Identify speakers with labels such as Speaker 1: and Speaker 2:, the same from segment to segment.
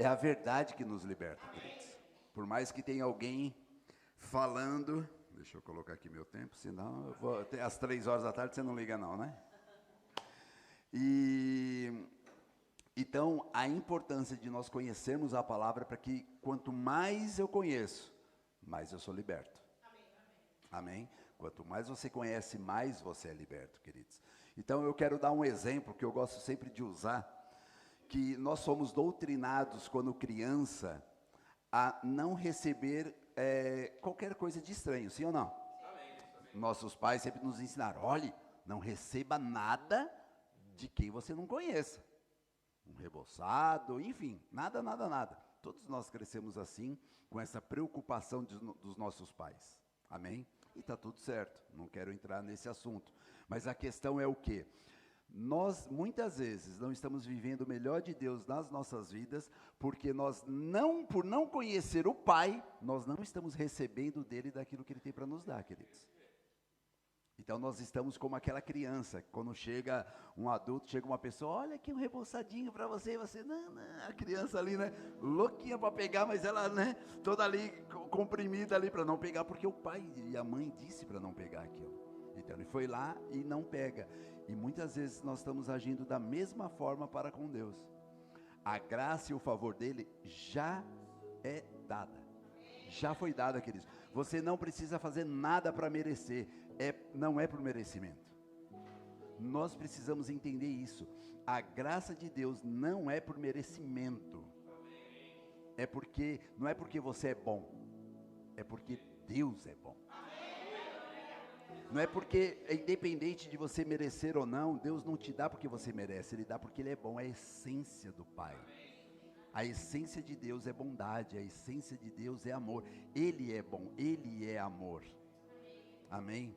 Speaker 1: É a verdade que nos liberta, queridos. Por mais que tenha alguém falando, deixa eu colocar aqui meu tempo, senão eu vou até às 3 horas da tarde, você não liga não, né? E então a importância de nós conhecermos a palavra para que quanto mais eu conheço, mais eu sou liberto. Amém? Quanto mais você conhece, mais você é liberto, queridos. Então eu quero dar um exemplo que eu gosto sempre de usar, que nós somos doutrinados quando criança a não receber qualquer coisa de estranho, sim ou não? Nossos pais sempre nos ensinaram, olhe, não receba nada de quem você não conheça. Um reboçado, enfim, nada, nada, nada. Todos nós crescemos assim, com essa preocupação dos nossos pais. Amém? E está tudo certo, não quero entrar nesse assunto. Mas a questão é o quê? Nós, muitas vezes, não estamos vivendo o melhor de Deus nas nossas vidas, porque nós não, por não conhecer o Pai, nós não estamos recebendo dele daquilo que ele tem para nos dar, queridos. Então nós estamos como aquela criança, quando chega um adulto, chega uma pessoa, olha aqui um reboçadinho para você, e você, não, a criança ali, né, louquinha para pegar, mas ela, né, toda ali, comprimida ali para não pegar, porque o pai e a mãe disse para não pegar aquilo. Então ele foi lá e não pega. E muitas vezes nós estamos agindo da mesma forma para com Deus. A graça e o favor dele já é dada. Já foi dada, queridos. Você não precisa fazer nada para merecer. Não é por merecimento. Nós precisamos entender isso. A graça de Deus não é por merecimento. Não é porque você é bom. É porque Deus é bom. Não é porque, independente de você merecer ou não, Deus não te dá porque você merece, Ele dá porque Ele é bom, é a essência do Pai. A essência de Deus é bondade, a essência de Deus é amor. Ele é bom, Ele é amor. Amém?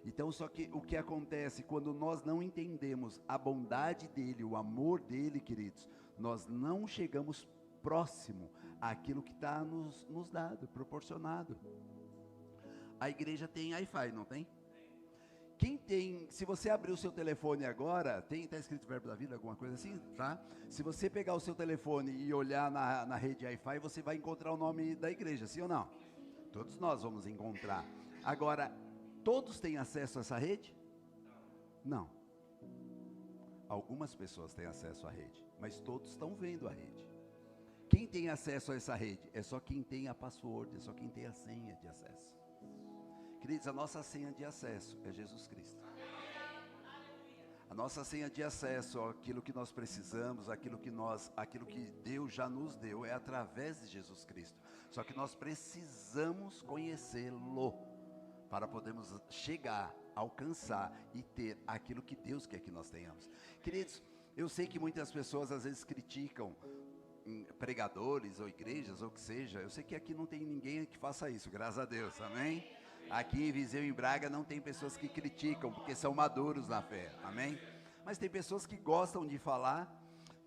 Speaker 1: Então, só que o que acontece quando nós não entendemos a bondade dEle, o amor dEle, queridos, nós não chegamos próximo àquilo que está nos dado, proporcionado. A igreja tem Wi-Fi, não tem? Quem tem, se você abrir o seu telefone agora, está escrito Verbo da Vida, alguma coisa assim, tá? Se você pegar o seu telefone e olhar na rede Wi-Fi, você vai encontrar o nome da igreja, sim ou não? Todos nós vamos encontrar. Agora, todos têm acesso a essa rede? Não. Algumas pessoas têm acesso à rede, mas todos estão vendo a rede. Quem tem acesso a essa rede? É só quem tem a password, é só quem tem a senha de acesso. Queridos, a nossa senha de acesso é Jesus Cristo. A nossa senha de acesso àquilo que nós precisamos, aquilo que Deus já nos deu, é através de Jesus Cristo. Só que nós precisamos conhecê-lo para podermos chegar, alcançar e ter aquilo que Deus quer que nós tenhamos. Queridos, eu sei que muitas pessoas às vezes criticam pregadores ou igrejas ou o que seja. Eu sei que aqui não tem ninguém que faça isso, graças a Deus, amém? Aqui em Viseu e em Braga não tem pessoas que criticam, porque são maduros na fé, amém? Mas tem pessoas que gostam de falar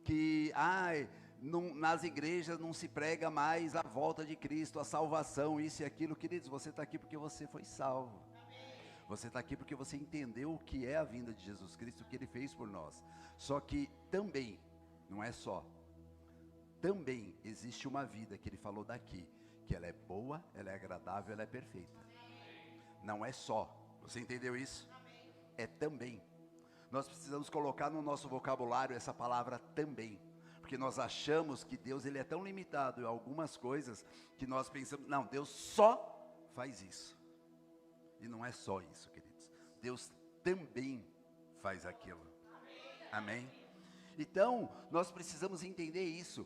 Speaker 1: que, nas igrejas não se prega mais a volta de Cristo, a salvação, isso e aquilo. Queridos, você está aqui porque você foi salvo. Você está aqui porque você entendeu o que é a vinda de Jesus Cristo, o que Ele fez por nós. Só que também, não é só, também existe uma vida que Ele falou daqui, que ela é boa, ela é agradável, ela é perfeita. Não é só, você entendeu isso? É também. Nós precisamos colocar no nosso vocabulário essa palavra também, porque nós achamos que Deus ele é tão limitado em algumas coisas, que nós pensamos, não, Deus só faz isso. E não é só isso, queridos. Deus também faz aquilo. Amém? Então, nós precisamos entender isso.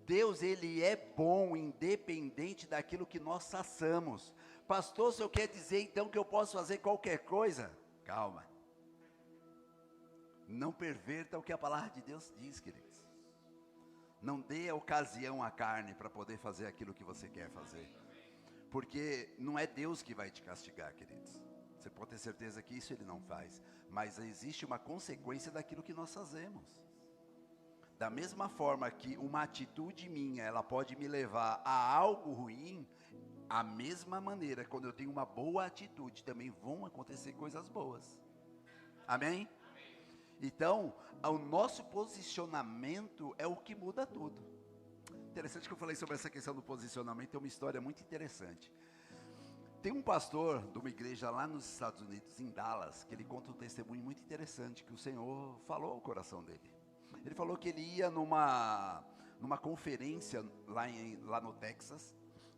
Speaker 1: Deus, ele é bom, independente daquilo que nós façamos. Pastor, o senhor quer dizer então que eu posso fazer qualquer coisa? Calma. Não perverta o que a palavra de Deus diz, queridos. Não dê a ocasião à carne para poder fazer aquilo que você quer fazer. Porque não é Deus que vai te castigar, queridos. Você pode ter certeza que isso ele não faz. Mas existe uma consequência daquilo que nós fazemos. Da mesma forma que uma atitude minha, ela pode me levar a algo ruim, a mesma maneira, quando eu tenho uma boa atitude, também vão acontecer coisas boas. Amém? Então, o nosso posicionamento é o que muda tudo. Interessante que eu falei sobre essa questão do posicionamento, é uma história muito interessante. Tem um pastor de uma igreja lá nos Estados Unidos, em Dallas, que ele conta um testemunho muito interessante, que o Senhor falou ao coração dele. Ele falou que ele ia numa conferência lá no Texas,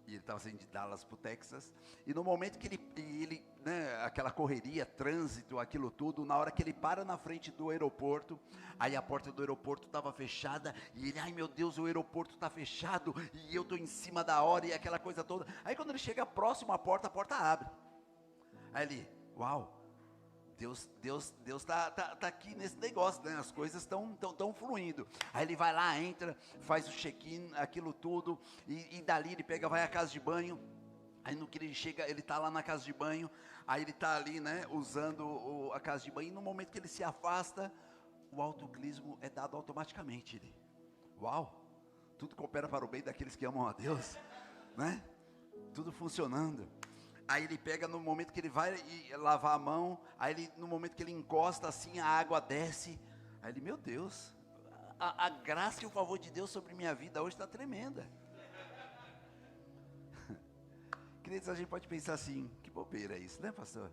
Speaker 1: e ele estava saindo de Dallas para o Texas, e no momento que ele né, aquela correria, trânsito, aquilo tudo, na hora que ele para na frente do aeroporto, aí a porta do aeroporto estava fechada, e ele, ai meu Deus, o aeroporto está fechado, e eu estou em cima da hora, e aquela coisa toda. Aí quando ele chega próximo à porta, a porta abre. Aí ele, uau, Deus tá aqui nesse negócio, né? As coisas estão fluindo. Aí ele vai lá, entra, faz o check-in, aquilo tudo, e dali ele pega, vai à casa de banho. Aí no que ele chega, ele tá lá na casa de banho, aí ele tá ali, né, usando a casa de banho, e no momento que ele se afasta, o autoclismo é dado automaticamente. Ele, uau, tudo coopera para o bem daqueles que amam a Deus, né? Tudo funcionando. Aí ele pega no momento que ele vai lavar a mão, aí no momento que ele encosta assim, a água desce. Aí ele, meu Deus, a graça e o favor de Deus sobre minha vida hoje está tremenda. Queridos, a gente pode pensar assim, que bobeira é isso, né, pastor?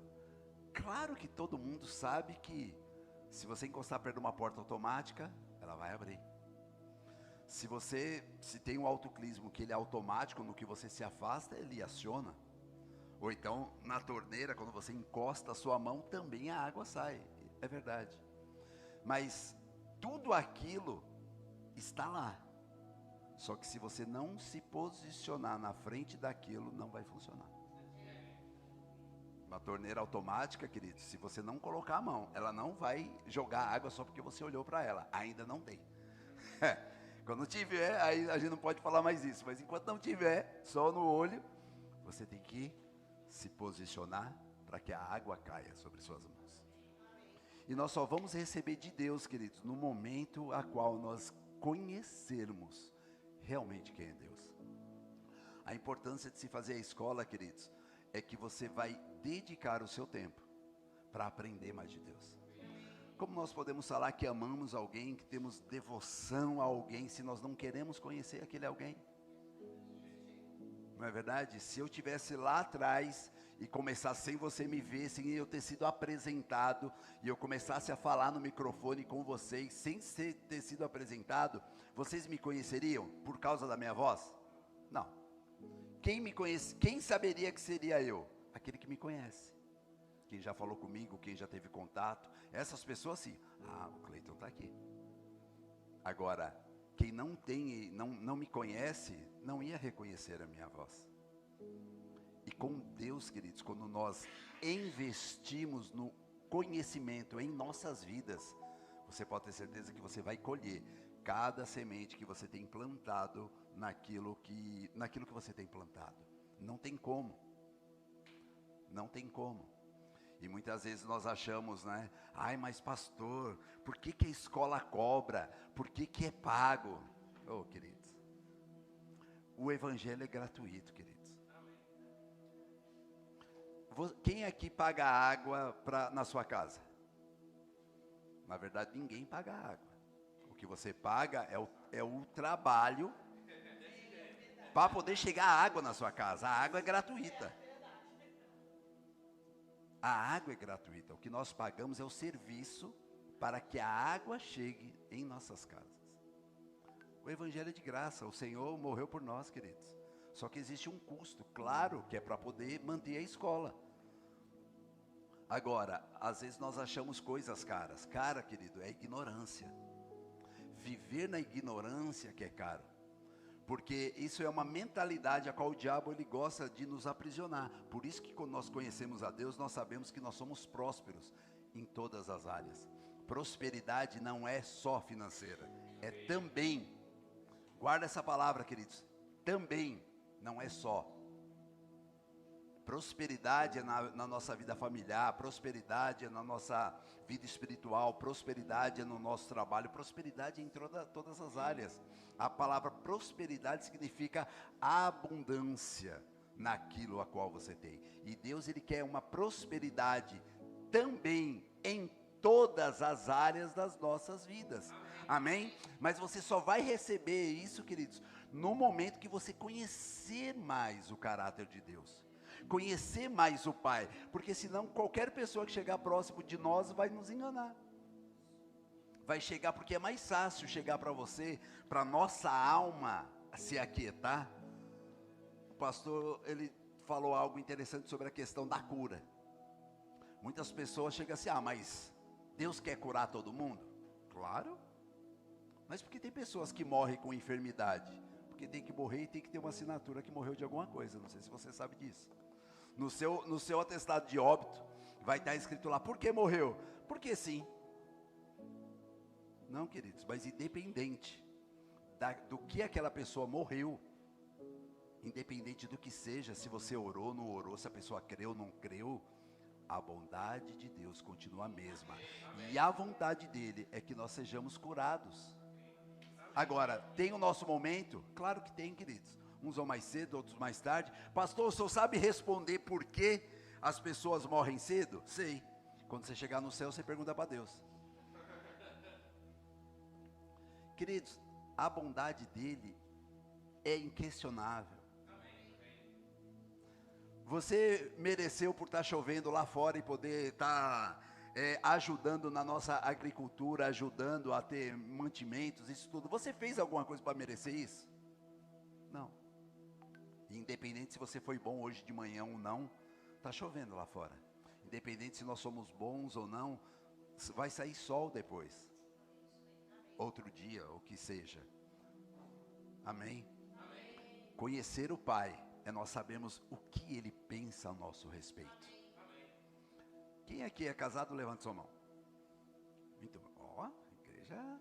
Speaker 1: Claro que todo mundo sabe que se você encostar perto de uma porta automática, ela vai abrir. Se tem um autoclismo que ele é automático, no que você se afasta, ele aciona. Ou então, na torneira, quando você encosta a sua mão, também a água sai. É verdade. Mas tudo aquilo está lá. Só que se você não se posicionar na frente daquilo, não vai funcionar. Uma torneira automática, queridos, se você não colocar a mão, ela não vai jogar água só porque você olhou para ela. Ainda não tem. Quando tiver, aí a gente não pode falar mais isso. Mas enquanto não tiver, só no olho, você tem que se posicionar para que a água caia sobre suas mãos. E nós só vamos receber de Deus, queridos, no momento a qual nós conhecermos realmente quem é Deus. A importância de se fazer a escola, queridos, é que você vai dedicar o seu tempo para aprender mais de Deus. Como nós podemos falar que amamos alguém, que temos devoção a alguém, se nós não queremos conhecer aquele alguém? Não é verdade? Se eu tivesse lá atrás e começasse sem você me ver, sem eu ter sido apresentado, e eu começasse a falar no microfone com vocês, sem ter sido apresentado, vocês me conheceriam por causa da minha voz? Não. Quem me conhece, quem saberia que seria eu? Aquele que me conhece. Quem já falou comigo, quem já teve contato, essas pessoas sim. Ah, o Cleiton está aqui. Agora, quem não me conhece, não ia reconhecer a minha voz. E com Deus, queridos, quando nós investimos no conhecimento em nossas vidas, você pode ter certeza que você vai colher cada semente que você tem plantado naquilo que você tem plantado. Não tem como. Não tem como. E muitas vezes nós achamos, né? Ai, mas pastor, por que a escola cobra? Por que é pago? Oh, queridos, o evangelho é gratuito, queridos. Quem aqui paga água na sua casa? Na verdade, ninguém paga água. O que você paga é o trabalho para poder chegar a água na sua casa. A água é gratuita. A água é gratuita. O que nós pagamos é o serviço para que a água chegue em nossas casas. O evangelho é de graça. O Senhor morreu por nós, queridos. Só que existe um custo, claro, que é para poder manter a escola. Agora, às vezes nós achamos coisas caras. Cara, querido, é ignorância. Viver na ignorância que é caro. Porque isso é uma mentalidade a qual o diabo ele gosta de nos aprisionar. Por isso que quando nós conhecemos a Deus, nós sabemos que nós somos prósperos em todas as áreas. Prosperidade não é só financeira, é também. Guarda essa palavra, queridos. Também, não é só. Prosperidade é na nossa vida familiar, prosperidade é na nossa vida espiritual, prosperidade é no nosso trabalho, prosperidade é em todas as áreas. A palavra prosperidade significa abundância naquilo a qual você tem. E Deus ele quer uma prosperidade também em todas as áreas das nossas vidas. Amém? Mas você só vai receber isso, queridos, no momento que você conhecer mais o caráter de Deus, conhecer mais o Pai, porque senão qualquer pessoa que chegar próximo de nós vai nos enganar. Vai chegar, porque é mais fácil chegar para você, para nossa alma se aquietar. O pastor, ele falou algo interessante sobre a questão da cura. Muitas pessoas chegam assim, mas Deus quer curar todo mundo? Claro. Mas por que tem pessoas que morrem com enfermidade? Porque tem que morrer e tem que ter uma assinatura que morreu de alguma coisa. Não sei se você sabe disso. No seu atestado de óbito, vai estar escrito lá, por que morreu? Porque sim. Não, queridos, mas independente do que aquela pessoa morreu, independente do que seja, se você orou, não orou, se a pessoa creu, não creu, a bondade de Deus continua a mesma. E a vontade dele é que nós sejamos curados. Agora, tem o nosso momento? Claro que tem, queridos. Uns vão mais cedo, outros mais tarde. Pastor, o senhor sabe responder por que as pessoas morrem cedo? Sei. Quando você chegar no céu, você pergunta para Deus. Queridos, a bondade dele é inquestionável. Você mereceu por estar chovendo lá fora e poder estar ajudando na nossa agricultura, ajudando a ter mantimentos, isso tudo. Você fez alguma coisa para merecer isso? Não. Independente se você foi bom hoje de manhã ou não, está chovendo lá fora. Independente se nós somos bons ou não, vai sair sol depois. Outro dia, o que seja. Amém? Amém. Conhecer o Pai é nós sabemos o que Ele pensa a nosso respeito. Quem aqui é casado, levante sua mão. Muito bom. Ó, igreja,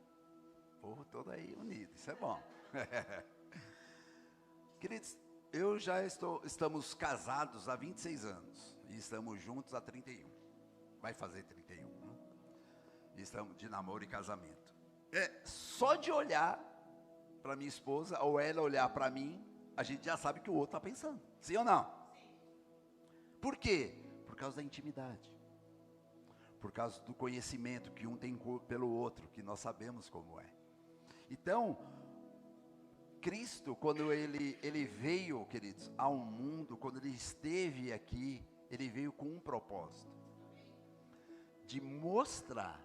Speaker 1: povo todo aí unido, isso é bom. Queridos, estamos casados há 26 anos, e estamos juntos há 31. Vai fazer 31, né? E estamos de namoro e casamento. Só de olhar para minha esposa, ou ela olhar para mim, a gente já sabe o que o outro está pensando. Sim ou não? Sim. Por quê? Por causa da intimidade. Por causa do conhecimento que um tem pelo outro, que nós sabemos como é. Então, Cristo, quando ele veio, queridos, ao mundo, quando ele esteve aqui, ele veio com um propósito. De mostrar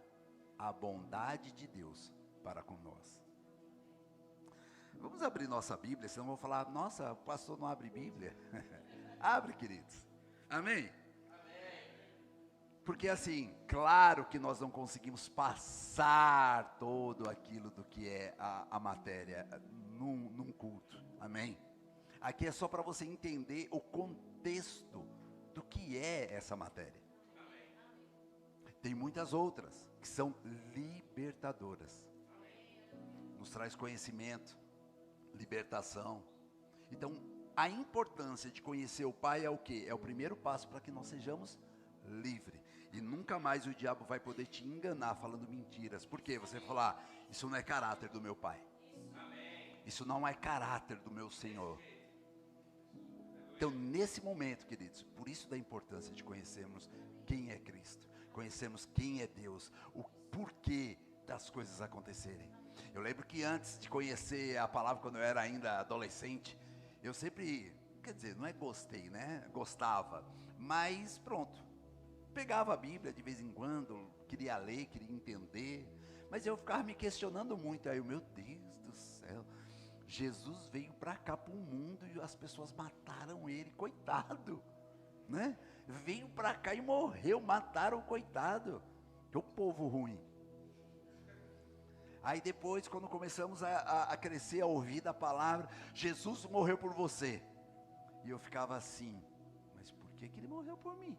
Speaker 1: a bondade de Deus para conosco. Vamos abrir nossa Bíblia, senão vou falar, nossa, o pastor não abre Bíblia. Abre, queridos. Amém? Porque assim, claro que nós não conseguimos passar todo aquilo do que é a matéria num culto. Amém? Aqui é só para você entender o contexto do que é essa matéria. Tem muitas outras que são libertadoras. Nos traz conhecimento, libertação. Então, a importância de conhecer o Pai é o quê? É o primeiro passo para que nós sejamos livres. E nunca mais o diabo vai poder te enganar falando mentiras. Por quê? Você vai falar, isso não é caráter do meu Pai. Isso não é caráter do meu Senhor. Então, nesse momento, queridos, por isso da importância de conhecermos quem é Cristo. Conhecermos quem é Deus. O porquê das coisas acontecerem. Eu lembro que antes de conhecer a palavra, quando eu era ainda adolescente, eu sempre, quer dizer, não é gostei, né? Gostava, mas pronto. Pegava a Bíblia de vez em quando, queria ler, queria entender, mas eu ficava me questionando muito. Aí, meu Deus do céu, Jesus veio para cá, para o mundo, e as pessoas mataram ele, coitado, né? Veio para cá e morreu, mataram o coitado, que o povo ruim. Aí depois, quando começamos a crescer, a ouvir da palavra, Jesus morreu por você. E eu ficava assim, mas por que ele morreu por mim?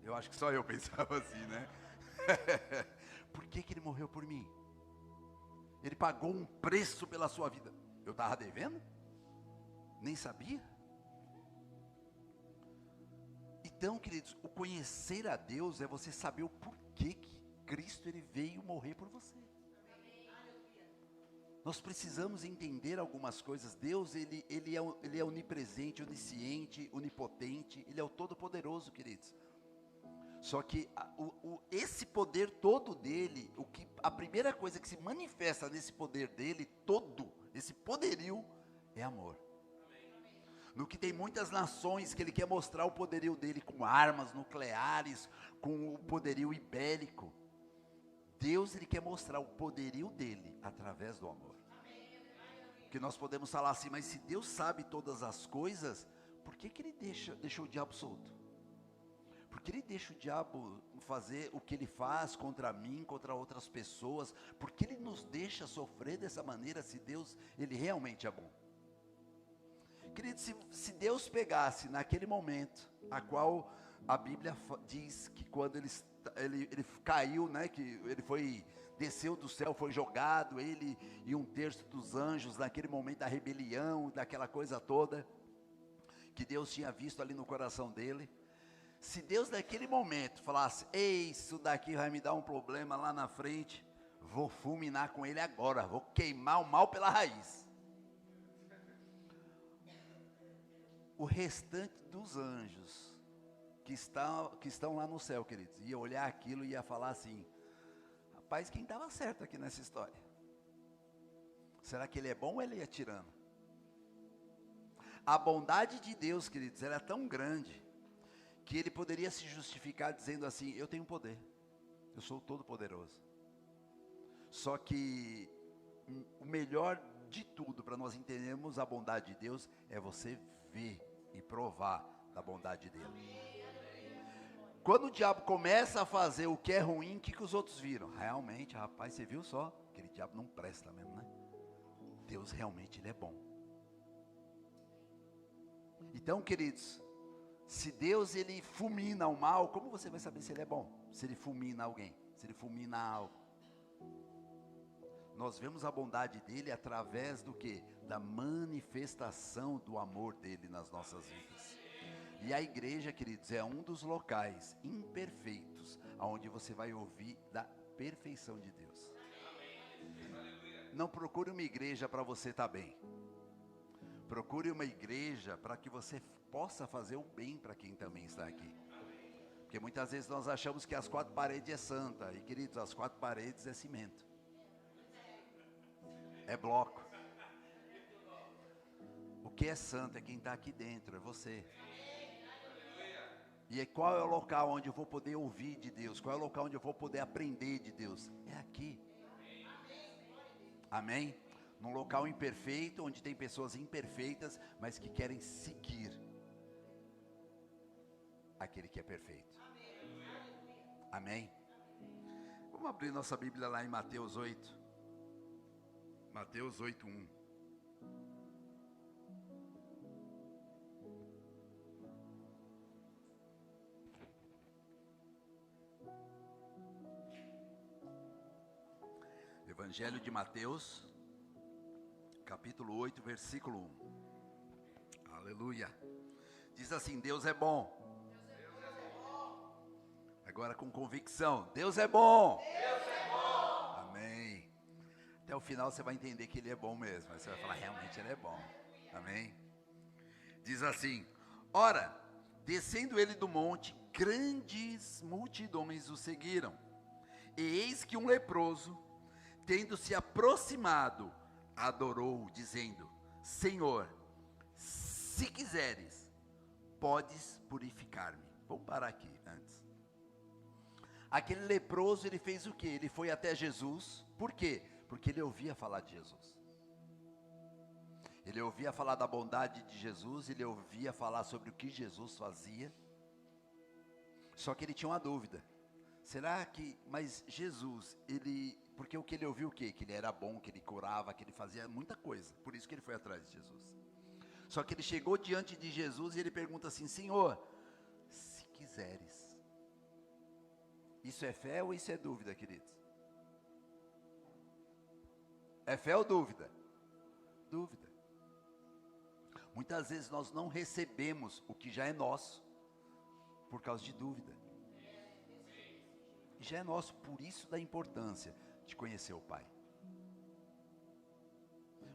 Speaker 1: Eu acho que só eu pensava assim, né? Por que ele morreu por mim? Ele pagou um preço pela sua vida. Eu estava devendo? Nem sabia? Então, queridos, o conhecer a Deus é você saber o porquê que Cristo ele veio morrer por você. Nós precisamos entender algumas coisas. Deus ele é onipresente, onisciente, onipotente. Ele é o Todo-Poderoso, queridos. Só que esse poder todo dele, a primeira coisa que se manifesta nesse poder dele todo, esse poderio, é amor. No que tem muitas nações que ele quer mostrar o poderio dele com armas nucleares, com o poderio ibérico. Deus, ele quer mostrar o poderio dele através do amor. Porque nós podemos falar assim, mas se Deus sabe todas as coisas, por que ele deixa o diabo solto? Por que ele deixa o diabo fazer o que ele faz contra mim, contra outras pessoas? Por que ele nos deixa sofrer dessa maneira, se Deus, ele realmente é bom? Querido, se Deus pegasse naquele momento, a qual a Bíblia diz que quando ele caiu, né, que ele desceu do céu, foi jogado, ele e um terço dos anjos, naquele momento da rebelião, daquela coisa toda, que Deus tinha visto ali no coração dele. Se Deus naquele momento falasse, ei, isso daqui vai me dar um problema lá na frente, vou fulminar com ele agora, vou queimar o mal pela raiz. O restante dos anjos que estão lá no céu, queridos, ia olhar aquilo e ia falar assim, rapaz, quem estava certo aqui nessa história? Será que ele é bom ou ele é tirano? A bondade de Deus, queridos, ela é tão grande, que ele poderia se justificar dizendo assim, eu tenho poder, eu sou todo poderoso. Só que o melhor de tudo para nós entendermos a bondade de Deus é você ver e provar da bondade dele. Quando o diabo começa a fazer o que é ruim, o que os outros viram? Realmente, rapaz, você viu só? Aquele diabo não presta mesmo, né? Deus realmente, ele é bom. Então, queridos, se Deus, ele fulmina o mal, como você vai saber se ele é bom? Se ele fulmina alguém, se ele fulmina algo. Nós vemos a bondade dele através do quê? Da manifestação do amor dele nas nossas vidas. E a igreja, queridos, é um dos locais imperfeitos, onde você vai ouvir da perfeição de Deus. Não procure uma igreja para você estar bem. Procure uma igreja para que você possa fazer o bem para quem também está aqui. Porque muitas vezes nós achamos que as quatro paredes é santa. E queridos, as quatro paredes é cimento. É bloco. O que é santo é quem está aqui dentro, é você. E qual é o local onde eu vou poder ouvir de Deus? Qual é o local onde eu vou poder aprender de Deus? É aqui. Amém? Num local imperfeito, onde tem pessoas imperfeitas, mas que querem seguir aquele que é perfeito. Amém? Vamos abrir nossa Bíblia lá em Mateus 8. Mateus 8:1. Evangelho de Mateus, capítulo 8, versículo 1. Aleluia. Diz assim, Deus é bom. Agora com convicção, Deus é bom. Deus é bom. Amém. Até o final você vai entender que ele é bom mesmo. Aí você vai falar, realmente ele é bom. Amém. Diz assim, ora, descendo ele do monte, grandes multidões o seguiram. E eis que um leproso, tendo se aproximado, adorou, dizendo, Senhor, se quiseres, podes purificar-me. Vamos parar aqui antes. Aquele leproso, ele fez o quê? Ele foi até Jesus. Por quê? Porque ele ouvia falar de Jesus. Ele ouvia falar da bondade de Jesus, ele ouvia falar sobre o que Jesus fazia. Só que ele tinha uma dúvida. Será que, mas Jesus, porque o que ele ouviu o quê? Que ele era bom, que ele curava, que ele fazia muita coisa. Por isso que ele foi atrás de Jesus. Só que ele chegou diante de Jesus e ele pergunta assim, Senhor, se quiseres. Isso é fé ou isso é dúvida, queridos? É fé ou dúvida? Dúvida. Muitas vezes nós não recebemos o que já é nosso, por causa de dúvida. Já é nosso, por isso da importância de conhecer o Pai.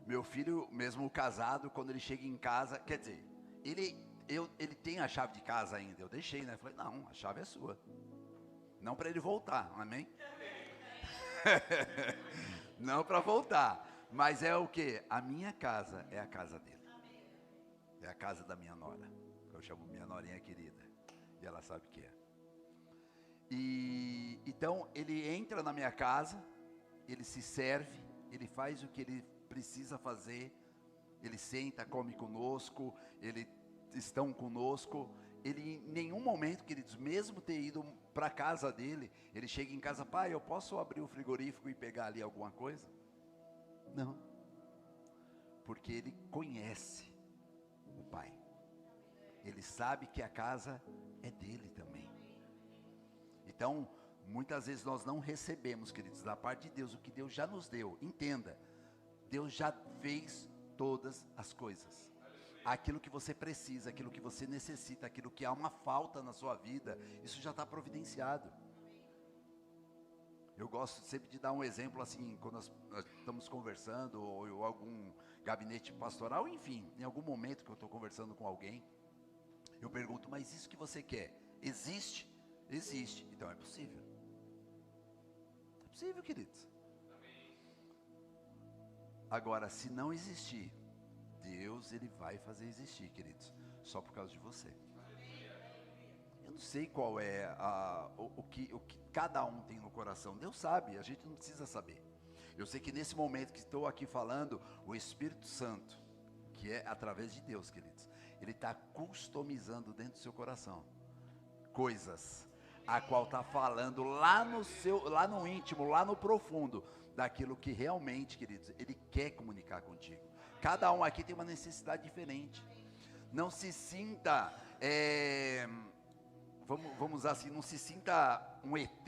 Speaker 1: Meu filho, mesmo casado, quando ele chega em casa, quer dizer, ele tem a chave de casa ainda, eu deixei, né? Falei, não, a chave é sua. Não para ele voltar, amém? Não para voltar. Mas é o que? A minha casa é a casa dele. É a casa da minha nora. Eu chamo minha norinha querida. E ela sabe o que é. E então ele entra na minha casa, ele se serve, ele faz o que ele precisa fazer, ele senta, come conosco, eles estão conosco. Ele em nenhum momento, queridos, mesmo ter ido para a casa dele, ele chega em casa, pai, eu posso abrir o frigorífico e pegar ali alguma coisa? Não, porque ele conhece o pai, ele sabe que a casa é dele também. Então, muitas vezes nós não recebemos, queridos, da parte de Deus, o que Deus já nos deu. Entenda, Deus já fez todas as coisas. Aquilo que você precisa, aquilo que você necessita, aquilo que há uma falta na sua vida, isso já está providenciado. Eu gosto sempre de dar um exemplo assim, quando nós estamos conversando, ou algum gabinete pastoral, enfim, em algum momento que eu estou conversando com alguém, eu pergunto, mas isso que você quer, existe? Existe, então é possível. É possível, queridos. Agora, se não existir, Deus, ele vai fazer existir, queridos, só por causa de você. Eu não sei qual é o que cada um tem no coração. Deus sabe, a gente não precisa saber. Eu sei que nesse momento que estou aqui falando, o Espírito Santo, que é através de Deus, queridos, ele está customizando dentro do seu coração coisas a qual está falando lá no íntimo, lá no profundo, daquilo que realmente, queridos, ele quer comunicar contigo. Cada um aqui tem uma necessidade diferente. Não se sinta, vamos usar assim, não se sinta um ET,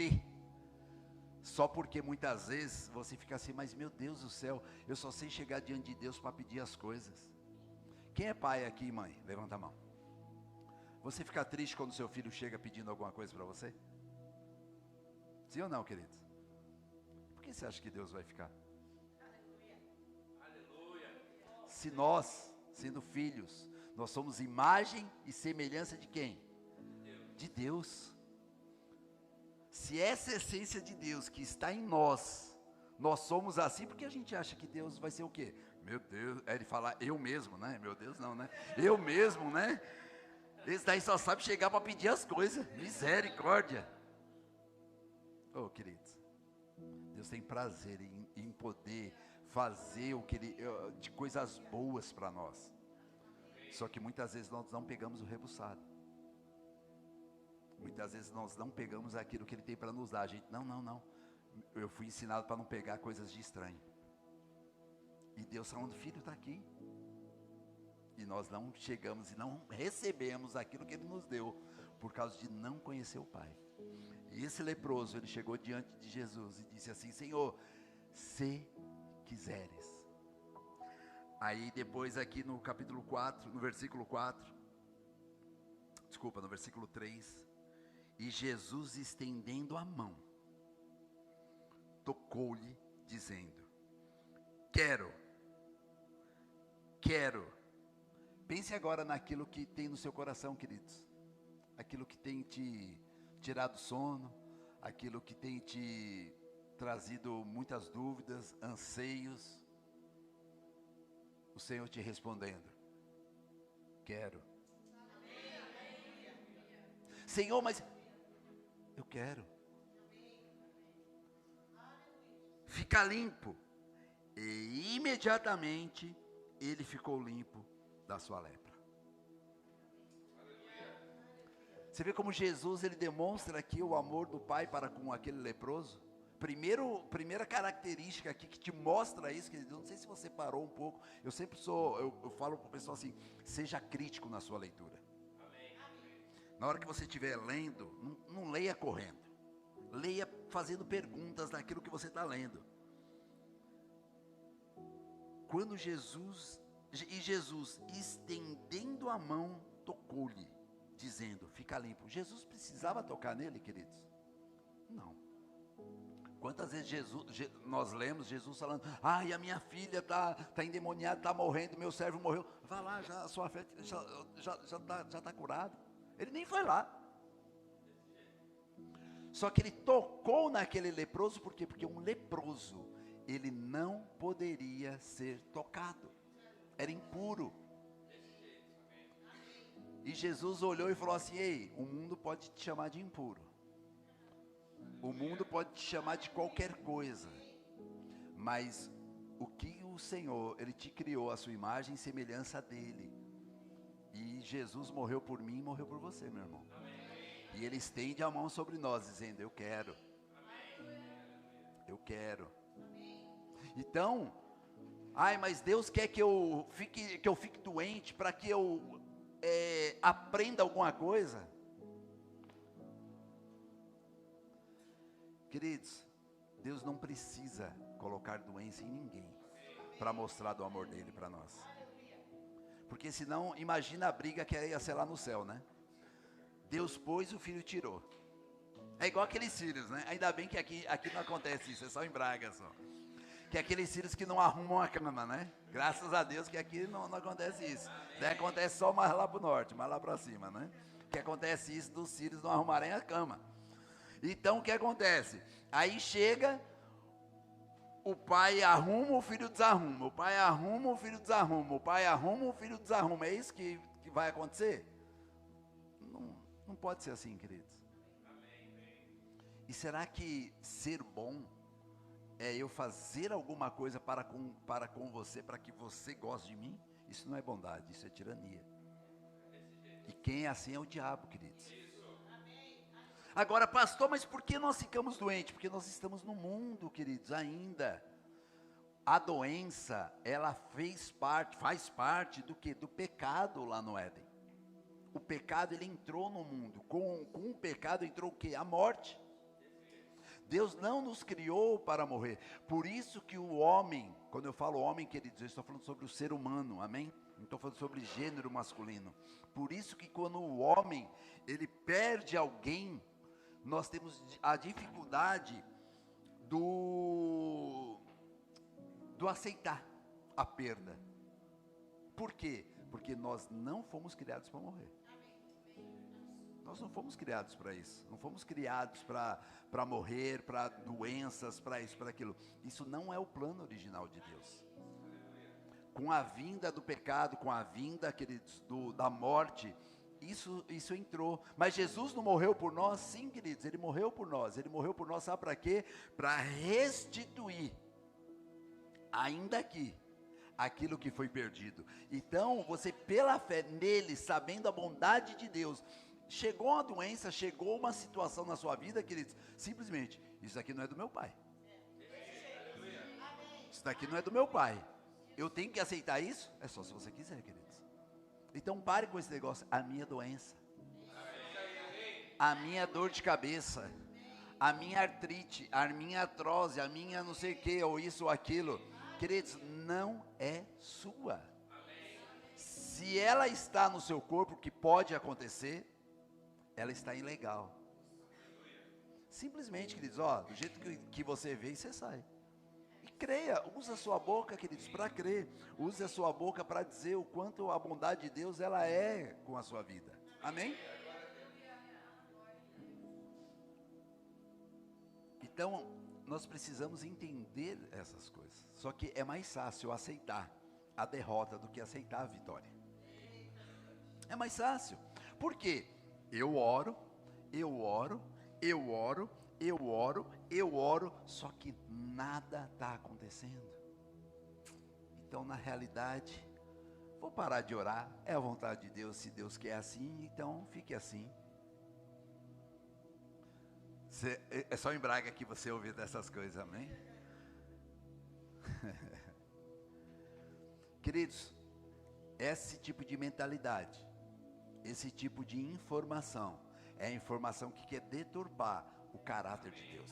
Speaker 1: só porque muitas vezes você fica assim, mas meu Deus do céu, eu só sei chegar diante de Deus para pedir as coisas. Quem é pai aqui, mãe? Levanta a mão. Você fica triste quando seu filho chega pedindo alguma coisa para você? Sim ou não, queridos? Por que você acha que Deus vai ficar? Aleluia. Se nós, sendo filhos, nós somos imagem e semelhança de quem? De Deus. Se essa essência de Deus que está em nós, nós somos assim, porque a gente acha que Deus vai ser o quê? Meu Deus, ele fala eu mesmo, né? Meu Deus não, né? Eu mesmo, né? Esse daí só sabe chegar para pedir as coisas. Misericórdia. Oh, queridos, Deus tem prazer em poder fazer o que de coisas boas para nós. Só que muitas vezes nós não pegamos o rebuçado. Muitas vezes nós não pegamos aquilo que Ele tem para nos dar. A gente, não. Eu fui ensinado para não pegar coisas de estranho. E Deus falando, filho, está aqui. E nós não chegamos e não recebemos aquilo que Ele nos deu, por causa de não conhecer o Pai. E esse leproso, ele chegou diante de Jesus e disse assim, Senhor, se quiseres. Aí depois aqui no capítulo 4, no versículo 3, e Jesus estendendo a mão, tocou-lhe, dizendo, quero. Pense agora naquilo que tem no seu coração, queridos. Aquilo que tem te tirado sono, aquilo que tem te trazido muitas dúvidas, anseios. O Senhor te respondendo, quero. Senhor, mas eu quero. Fica limpo. E imediatamente ele ficou limpo da sua lepra. Você vê como Jesus, ele demonstra aqui o amor do Pai para com aquele leproso. Primeira característica aqui que te mostra isso, querido, não sei se você parou um pouco, eu falo para o pessoal assim, seja crítico na sua leitura. Na hora que você estiver lendo, não leia correndo, leia fazendo perguntas daquilo que você está lendo. Quando Jesus estendendo a mão, tocou-lhe, dizendo, fica limpo. Jesus precisava tocar nele, queridos? Não. Quantas vezes nós lemos Jesus falando, ai, a minha filha está endemoniada, está morrendo, meu servo morreu. Vá lá, a sua fé já está curado. Ele nem foi lá. Só que ele tocou naquele leproso, por quê? Porque um leproso, ele não poderia ser tocado, era impuro. E Jesus olhou e falou assim: ei, o mundo pode te chamar de impuro, o mundo pode te chamar de qualquer coisa, mas o que o Senhor, Ele te criou a sua imagem e semelhança dEle. E Jesus morreu por mim e morreu por você, meu irmão. E Ele estende a mão sobre nós, dizendo: eu quero. Eu quero. Então, ai, mas Deus quer que eu fique doente para que eu aprenda alguma coisa. Queridos, Deus não precisa colocar doença em ninguém para mostrar do amor dele para nós. Porque senão, imagina a briga que ia ser lá no céu, né? Deus pôs, o filho tirou. É igual aqueles filhos, né? Ainda bem que aqui não acontece isso, é só em Braga só. Que é aqueles filhos que não arrumam a cama, né? Graças a Deus que aqui não acontece isso. Daí acontece só mais lá pro norte, mais lá para cima, né? Que acontece isso dos filhos não arrumarem a cama. Então o que acontece? Aí chega, o pai arruma, o filho desarruma. O pai arruma, o filho desarruma. O pai arruma, o filho desarruma. É isso que vai acontecer? Não pode ser assim, queridos. E será que ser bom é eu fazer alguma coisa para com você, para que você goste de mim? Isso não é bondade, isso é tirania. E quem é assim é o diabo, queridos. Agora, pastor, mas por que nós ficamos doentes? Porque nós estamos no mundo, queridos, ainda. A doença, ela faz parte do quê? Do pecado lá no Éden. O pecado, ele entrou no mundo. Com o pecado entrou o quê? A morte. Deus não nos criou para morrer. Por isso que o homem, quando eu falo homem, queridos, eu estou falando sobre o ser humano, amém? Não estou falando sobre gênero masculino. Por isso que quando o homem, ele perde alguém, nós temos a dificuldade do aceitar a perda. Por quê? Porque nós não fomos criados para morrer. Nós não fomos criados para isso. Não fomos criados para morrer, para doenças, para isso, para aquilo. Isso não é o plano original de Deus. Com a vinda do pecado, com a vinda, queridos, da morte, isso entrou. Mas Jesus não morreu por nós? Sim, queridos, Ele morreu por nós. Ele morreu por nós, sabe para quê? Para restituir, ainda aqui, aquilo que foi perdido. Então, você pela fé nele, sabendo a bondade de Deus, chegou uma doença, chegou uma situação na sua vida, queridos, simplesmente, isso aqui não é do meu pai. Isso daqui não é do meu pai. Eu tenho que aceitar isso? É só se você quiser, queridos. Então pare com esse negócio, a minha doença, a minha dor de cabeça, a minha artrite, a minha artrose, a minha não sei o que, ou isso ou aquilo, queridos, não é sua. Se ela está no seu corpo, que pode acontecer, ela está ilegal. Simplesmente, queridos, do jeito que você vê, você sai. E creia, use a sua boca, queridos, para crer. Use a sua boca para dizer o quanto a bondade de Deus, ela é com a sua vida. Amém? Então, nós precisamos entender essas coisas. Só que é mais fácil aceitar a derrota do que aceitar a vitória. É mais fácil. Por quê? Eu oro, só que nada está acontecendo. Então, na realidade, vou parar de orar, é a vontade de Deus, se Deus quer assim, então fique assim. É só em Braga que você ouve dessas coisas, amém? Queridos, esse tipo de mentalidade, esse tipo de informação, é a informação que quer deturpar o caráter de Deus.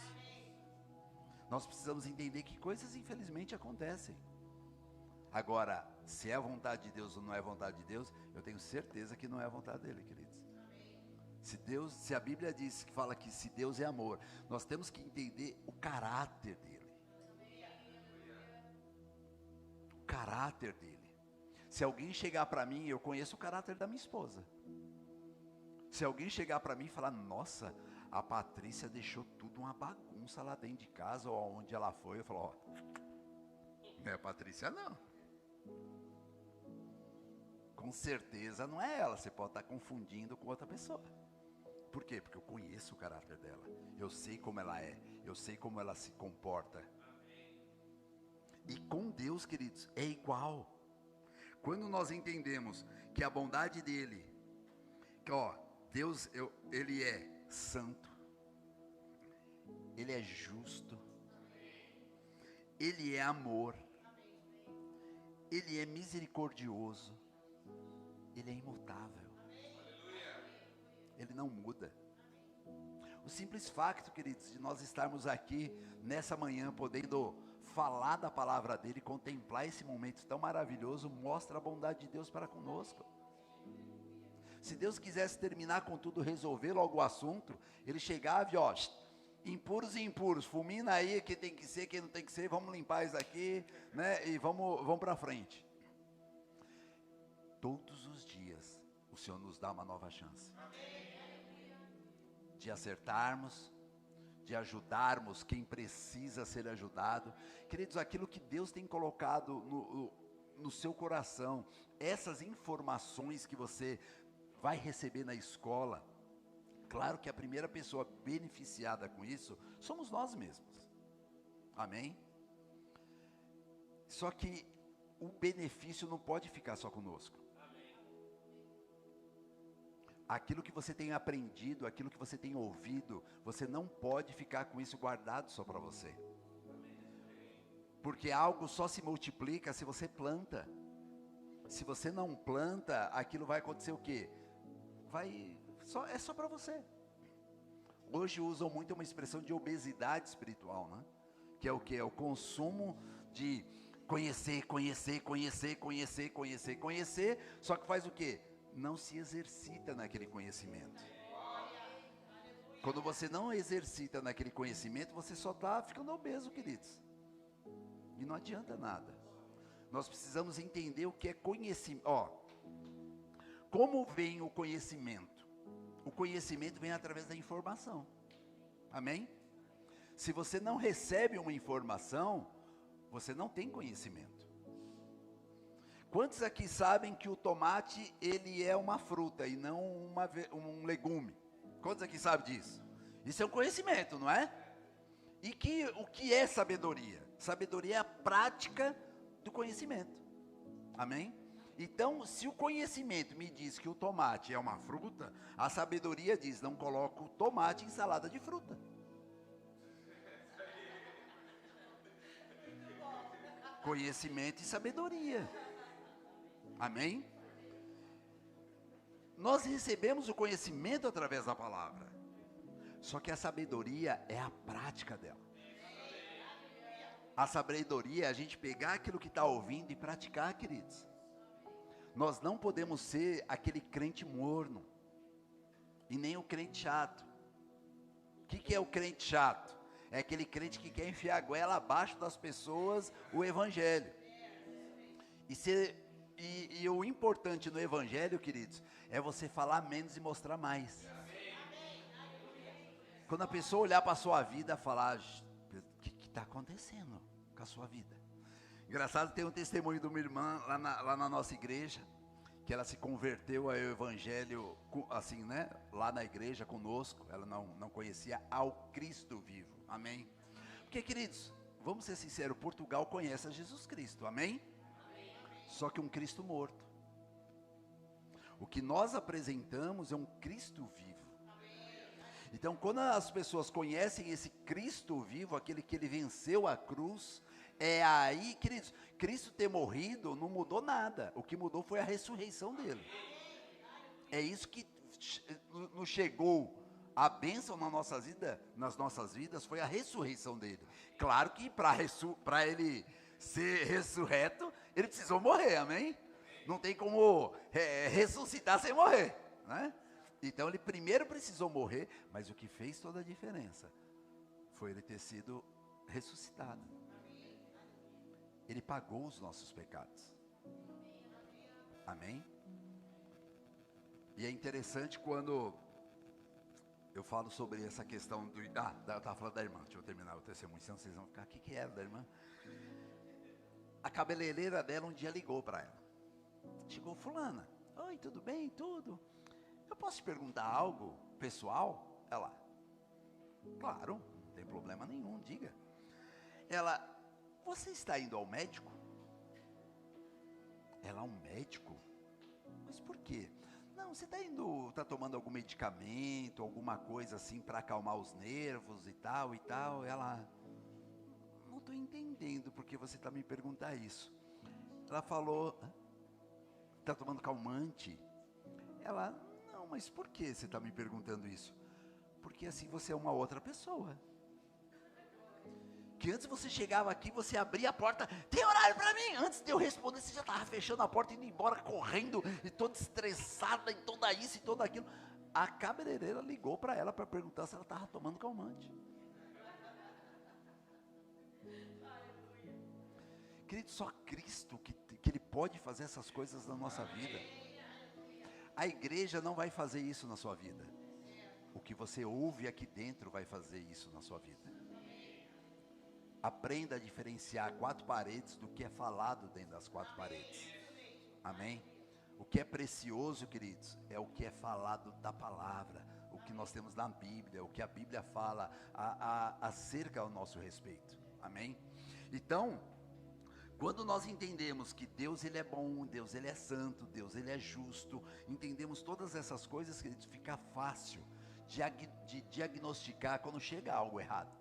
Speaker 1: Nós precisamos entender que coisas infelizmente acontecem. Agora, se é a vontade de Deus ou não é a vontade de Deus, eu tenho certeza que não é a vontade dele, queridos. Se a Bíblia diz, que fala que se Deus é amor, nós temos que entender o caráter dele. O caráter dele. Se alguém chegar para mim, eu conheço o caráter da minha esposa. Se alguém chegar para mim e falar, nossa, A Patrícia deixou tudo uma bagunça lá dentro de casa, ou aonde ela foi. Eu falo, ó, não é a Patrícia não. Com certeza não é ela, você pode estar confundindo com outra pessoa. Por quê? Porque eu conheço o caráter dela. Eu sei como ela é, eu sei como ela se comporta. E com Deus, queridos, é igual. Quando nós entendemos que a bondade dele, que ó, Deus, ele é santo, ele é justo, ele é amor, ele é misericordioso, ele é imutável, ele não muda. O simples facto, queridos, de nós estarmos aqui nessa manhã podendo falar da palavra dele, contemplar esse momento tão maravilhoso, mostra a bondade de Deus para conosco. Se Deus quisesse terminar com tudo, resolver logo o assunto, ele chegava e ó, impuros e impuros, fulmina aí, quem tem que ser, quem não tem que ser, vamos limpar isso aqui, né, e vamos para frente. Todos os dias, o Senhor nos dá uma nova chance. De acertarmos, de ajudarmos quem precisa ser ajudado. Queridos, aquilo que Deus tem colocado no seu coração, essas informações que você vai receber na escola, claro que a primeira pessoa beneficiada com isso, somos nós mesmos, amém? Só que o benefício não pode ficar só conosco. Aquilo que você tem aprendido, aquilo que você tem ouvido, você não pode ficar com isso guardado só para você. Porque algo só se multiplica se você planta. Se você não planta, aquilo vai acontecer o quê? É só para você. Hoje usam muito uma expressão de obesidade espiritual, né? Que é o quê? É o consumo de conhecer, só que faz o quê? Não se exercita naquele conhecimento. Quando você não exercita naquele conhecimento, você só está ficando obeso, queridos. E não adianta nada. Nós precisamos entender o que é conhecimento. Ó, como vem o conhecimento? O conhecimento vem através da informação. Amém? Se você não recebe uma informação, você não tem conhecimento. Quantos aqui sabem que o tomate, ele é uma fruta e não um legume? Quantos aqui sabem disso? Isso é um conhecimento, não é? E o que é sabedoria? Sabedoria é a prática do conhecimento. Amém? Então, se o conhecimento me diz que o tomate é uma fruta, a sabedoria diz, não coloco o tomate em salada de fruta. Conhecimento e sabedoria. Amém? Nós recebemos o conhecimento através da palavra. Só que a sabedoria é a prática dela. A sabedoria é a gente pegar aquilo que está ouvindo e praticar, queridos. Nós não podemos ser aquele crente morno. E nem o crente chato. O que é o crente chato? É aquele crente que quer enfiar a goela abaixo das pessoas o evangelho. E o importante no evangelho, queridos, é você falar menos e mostrar mais. Quando a pessoa olhar para a sua vida e falar, o que está acontecendo com a sua vida? Engraçado, tem um testemunho de uma irmã lá na nossa igreja, que ela se converteu ao evangelho, assim, né? Lá na igreja conosco, ela não conhecia ao Cristo vivo, amém? Porque, queridos, vamos ser sinceros, Portugal conhece a Jesus Cristo, amém? Só que um Cristo morto. O que nós apresentamos é um Cristo vivo. Então, quando as pessoas conhecem esse Cristo vivo, aquele que ele venceu a cruz, é aí, queridos, Cristo ter morrido não mudou nada. O que mudou foi a ressurreição dele. É isso que nos chegou a bênção nas nossas vidas, foi a ressurreição dele. Claro que para ele ser ressurreto, ele precisou morrer, amém? Não tem como ressuscitar sem morrer, né? Então ele primeiro precisou morrer, mas o que fez toda a diferença foi ele ter sido ressuscitado. Ele pagou os nossos pecados. Amém? E é interessante quando eu falo sobre essa questão do... eu estava falando da irmã, deixa eu terminar o testemunho, senão vocês vão ficar, o que era da irmã? A cabeleireira dela um dia ligou para ela. Chegou, fulana, oi, tudo bem, tudo? Eu posso te perguntar algo pessoal? Ela, claro, não tem problema nenhum, diga. Ela, você está indo ao médico? Ela, um médico? Mas por quê? Não, você está tomando algum medicamento, alguma coisa assim para acalmar os nervos e tal e tal? Ela, não estou entendendo porque você está me perguntando isso. Ela falou, está tomando calmante? Ela, não, mas por que você está me perguntando isso? Porque assim você é uma outra pessoa. Que antes você chegava aqui, você abria a porta, tem horário para mim? Antes de eu responder, você já estava fechando a porta, indo embora, correndo, e toda estressada, em toda isso e tudo aquilo. A cabeleireira ligou para ela para perguntar se ela estava tomando calmante. Querido, só Cristo que Ele pode fazer essas coisas na nossa vida. A igreja não vai fazer isso na sua vida. O que você ouve aqui dentro vai fazer isso na sua vida. Aprenda a diferenciar 4 paredes do que é falado dentro das 4 paredes. Amém? O que é precioso, queridos, é o que é falado da palavra, o que nós temos na Bíblia, o que a Bíblia fala acerca ao nosso respeito. Amém? Então, quando nós entendemos que Deus Ele é bom, Deus Ele é santo, Deus Ele é justo, entendemos todas essas coisas, queridos, fica fácil de diagnosticar quando chega algo errado.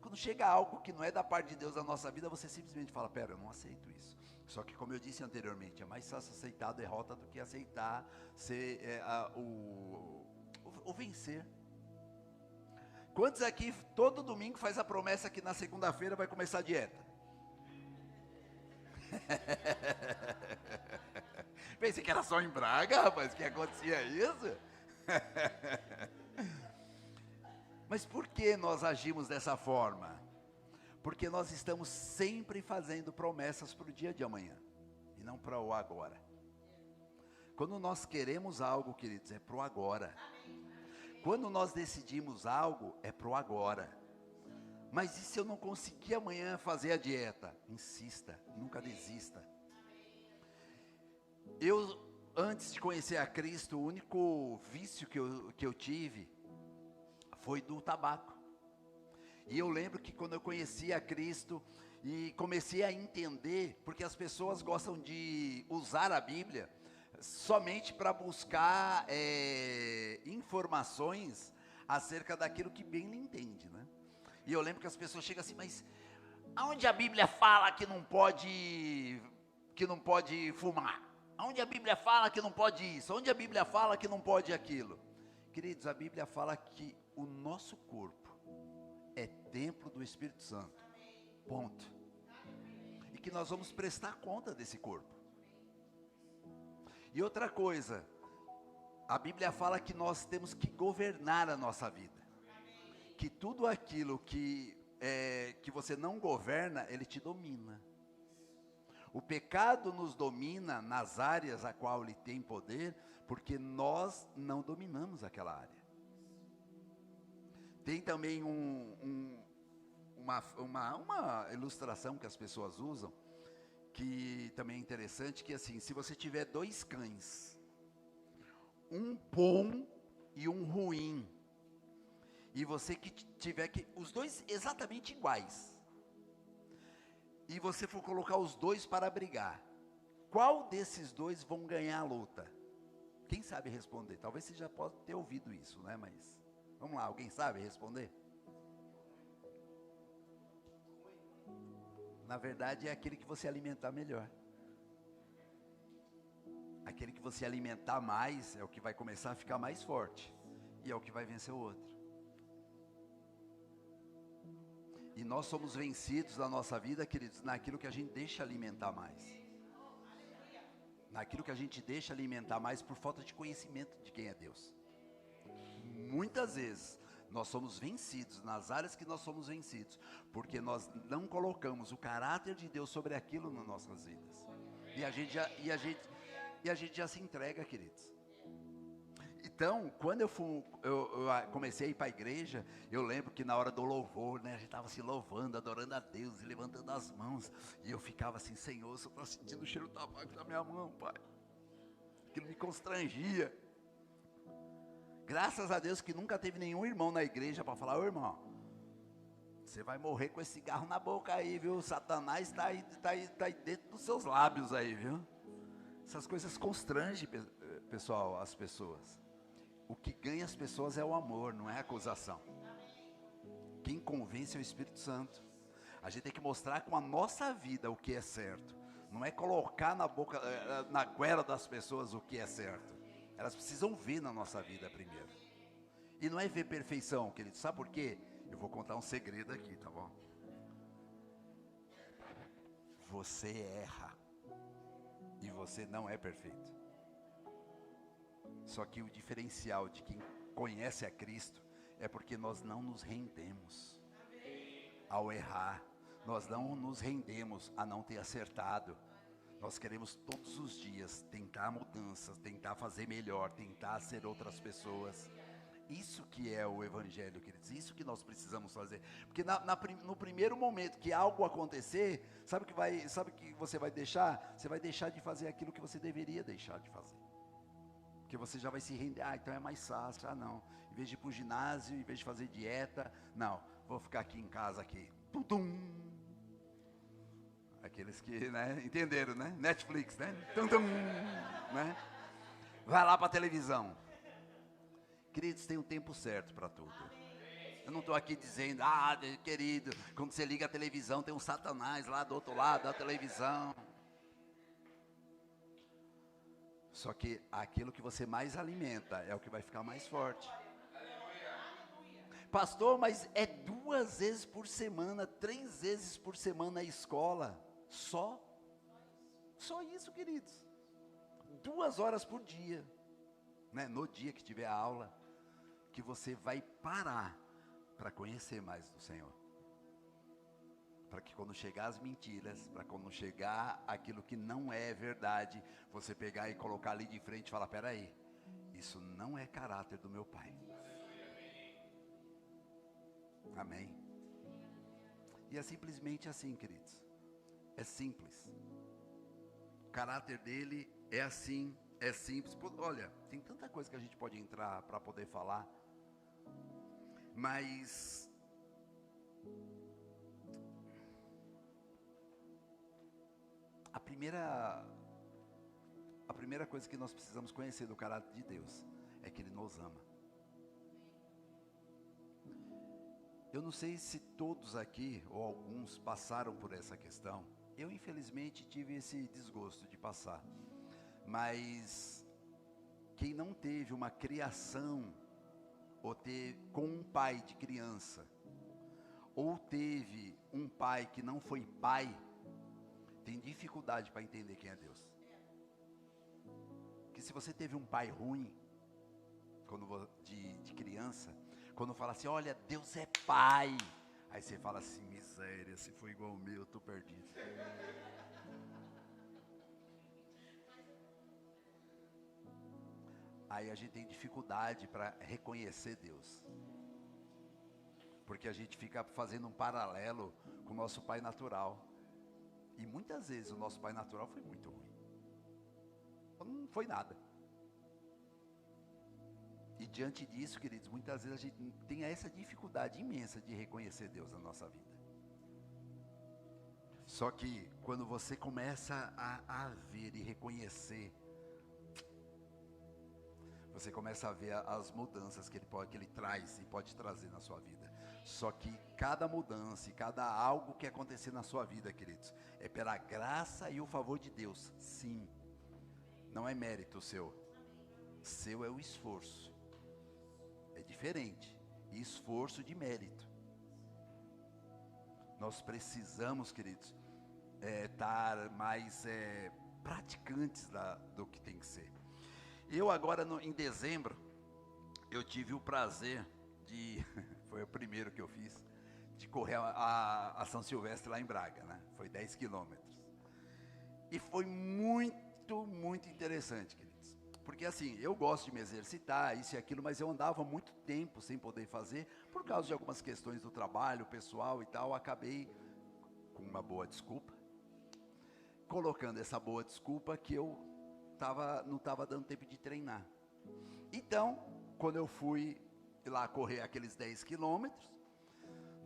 Speaker 1: Quando chega algo que não é da parte de Deus na nossa vida, você simplesmente fala, pera, eu não aceito isso. Só que como eu disse anteriormente, é mais fácil aceitar a derrota do que aceitar o vencer. Quantos aqui todo domingo faz a promessa que na segunda-feira vai começar a dieta? Pensei que era só em Braga, rapaz, que acontecia isso? Mas por que nós agimos dessa forma? Porque nós estamos sempre fazendo promessas para o dia de amanhã, e não para o agora. Quando nós queremos algo, queridos, é para o agora. Quando nós decidimos algo, é para o agora. Mas e se eu não conseguir amanhã fazer a dieta? Insista, nunca desista. Eu, antes de conhecer a Cristo, o único vício que eu tive foi do tabaco. E eu lembro que quando eu conheci a Cristo e comecei a entender, porque as pessoas gostam de usar a Bíblia somente para buscar informações acerca daquilo que bem lhe entende, né? E eu lembro que as pessoas chegam assim, mas aonde a Bíblia fala que não pode fumar? Aonde a Bíblia fala que não pode isso? Onde a Bíblia fala que não pode aquilo? Queridos, a Bíblia fala que o nosso corpo é templo do Espírito Santo, ponto. E que nós vamos prestar conta desse corpo. E outra coisa, a Bíblia fala que nós temos que governar a nossa vida. Que tudo aquilo que você não governa, ele te domina. O pecado nos domina nas áreas a qual ele tem poder, porque nós não dominamos aquela área. Tem também uma ilustração que as pessoas usam, que também é interessante, que assim, se você tiver 2 cães, um bom e um ruim, e você que tiver os 2 exatamente iguais, e você for colocar os 2 para brigar, qual desses 2 vão ganhar a luta? Quem sabe responder? Talvez você já possa ter ouvido isso, né? Mas vamos lá, alguém sabe responder? Na verdade é aquele que você alimentar melhor. Aquele que você alimentar mais é o que vai começar a ficar mais forte, e é o que vai vencer o outro. E nós somos vencidos na nossa vida, queridos, naquilo que a gente deixa alimentar mais. Naquilo que a gente deixa alimentar mais por falta de conhecimento de quem é Deus. Muitas vezes nós somos vencidos nas áreas que nós somos vencidos, porque nós não colocamos o caráter de Deus sobre aquilo nas nossas vidas. E a gente já se entrega, queridos. Então, quando eu comecei a ir para a igreja, eu lembro que na hora do louvor, né, a gente estava se louvando, adorando a Deus, e levantando as mãos, e eu ficava assim, Senhor, eu só estou sentindo o cheiro do tabaco na minha mão, Pai. Aquilo me constrangia. Graças a Deus que nunca teve nenhum irmão na igreja para falar, ô irmão, você vai morrer com esse cigarro na boca aí, viu? Satanás está aí dentro dos seus lábios aí, viu? Essas coisas constrangem, pessoal, as pessoas. O que ganha as pessoas é o amor, não é a acusação. Quem convence é o Espírito Santo. A gente tem que mostrar com a nossa vida o que é certo. Não é colocar na boca, na goela das pessoas o que é certo. Elas precisam ver na nossa vida primeiro. E não é ver perfeição, querido. Sabe por quê? Eu vou contar um segredo aqui, tá bom? Você erra. E você não é perfeito. Só que o diferencial de quem conhece a Cristo é porque nós não nos rendemos ao errar. Nós não nos rendemos a não ter acertado. Nós queremos todos os dias tentar mudanças, tentar fazer melhor, tentar ser outras pessoas. Isso que é o Evangelho, queridos. Isso que nós precisamos fazer. Porque no primeiro momento que algo acontecer, sabe o que você vai deixar? Você vai deixar de fazer aquilo que você deveria deixar de fazer. Porque você já vai se render, então é mais fácil, não, em vez de ir para o ginásio, em vez de fazer dieta, não, vou ficar aqui em casa aqui, aqueles que, né, entenderam, né, Netflix, né, né, vai lá para a televisão. Queridos, tem um tempo certo para tudo. Eu não estou aqui dizendo, querido, quando você liga a televisão, tem um Satanás lá do outro lado da televisão. Só que aquilo que você mais alimenta é o que vai ficar mais forte. Pastor, mas é 2 vezes por semana, 3 vezes por semana a escola. Só isso, queridos. 2 horas por dia, né? No dia que tiver a aula, que você vai parar para conhecer mais do Senhor. Para que quando chegar as mentiras, para quando chegar aquilo que não é verdade, você pegar e colocar ali de frente e falar, peraí, isso não é caráter do meu pai. Amém? E é simplesmente assim, queridos. É simples. O caráter dele é assim, é simples. Olha, tem tanta coisa que a gente pode entrar para poder falar, mas a primeira coisa que nós precisamos conhecer do caráter de Deus é que Ele nos ama. Eu não sei se todos aqui, ou alguns, passaram por essa questão. Eu, infelizmente, tive esse desgosto de passar. Mas quem não teve uma criação, ou com um pai de criança, ou teve um pai que não foi pai, tem dificuldade para entender quem é Deus. Que se você teve um pai ruim, de criança, quando fala assim, olha, Deus é pai, aí você fala assim, miséria, se for igual o meu, eu estou perdido. Aí a gente tem dificuldade para reconhecer Deus, porque a gente fica fazendo um paralelo com o nosso pai natural, e muitas vezes o nosso pai natural foi muito ruim, não foi nada. E diante disso, queridos, muitas vezes a gente tem essa dificuldade imensa de reconhecer Deus na nossa vida. Só que quando você começa a ver e reconhecer, você começa a ver as mudanças que ele traz e pode trazer na sua vida. Só que cada mudança e cada algo que acontecer na sua vida, queridos, é pela graça e o favor de Deus, sim. Não é mérito seu. Seu é o esforço. É diferente, esforço de mérito. Nós precisamos, queridos, estar mais praticantes do que tem que ser. Eu agora, em dezembro, eu tive o prazer de, foi o primeiro que eu fiz, de correr a São Silvestre lá em Braga, né? Foi 10 quilômetros. E foi muito, muito interessante, queridos. Porque assim, eu gosto de me exercitar, isso e aquilo, mas eu andava muito tempo sem poder fazer, por causa de algumas questões do trabalho, pessoal e tal, acabei, com uma boa desculpa, colocando essa boa desculpa que eu não estava dando tempo de treinar. Então, quando eu fui lá correr aqueles 10 quilômetros,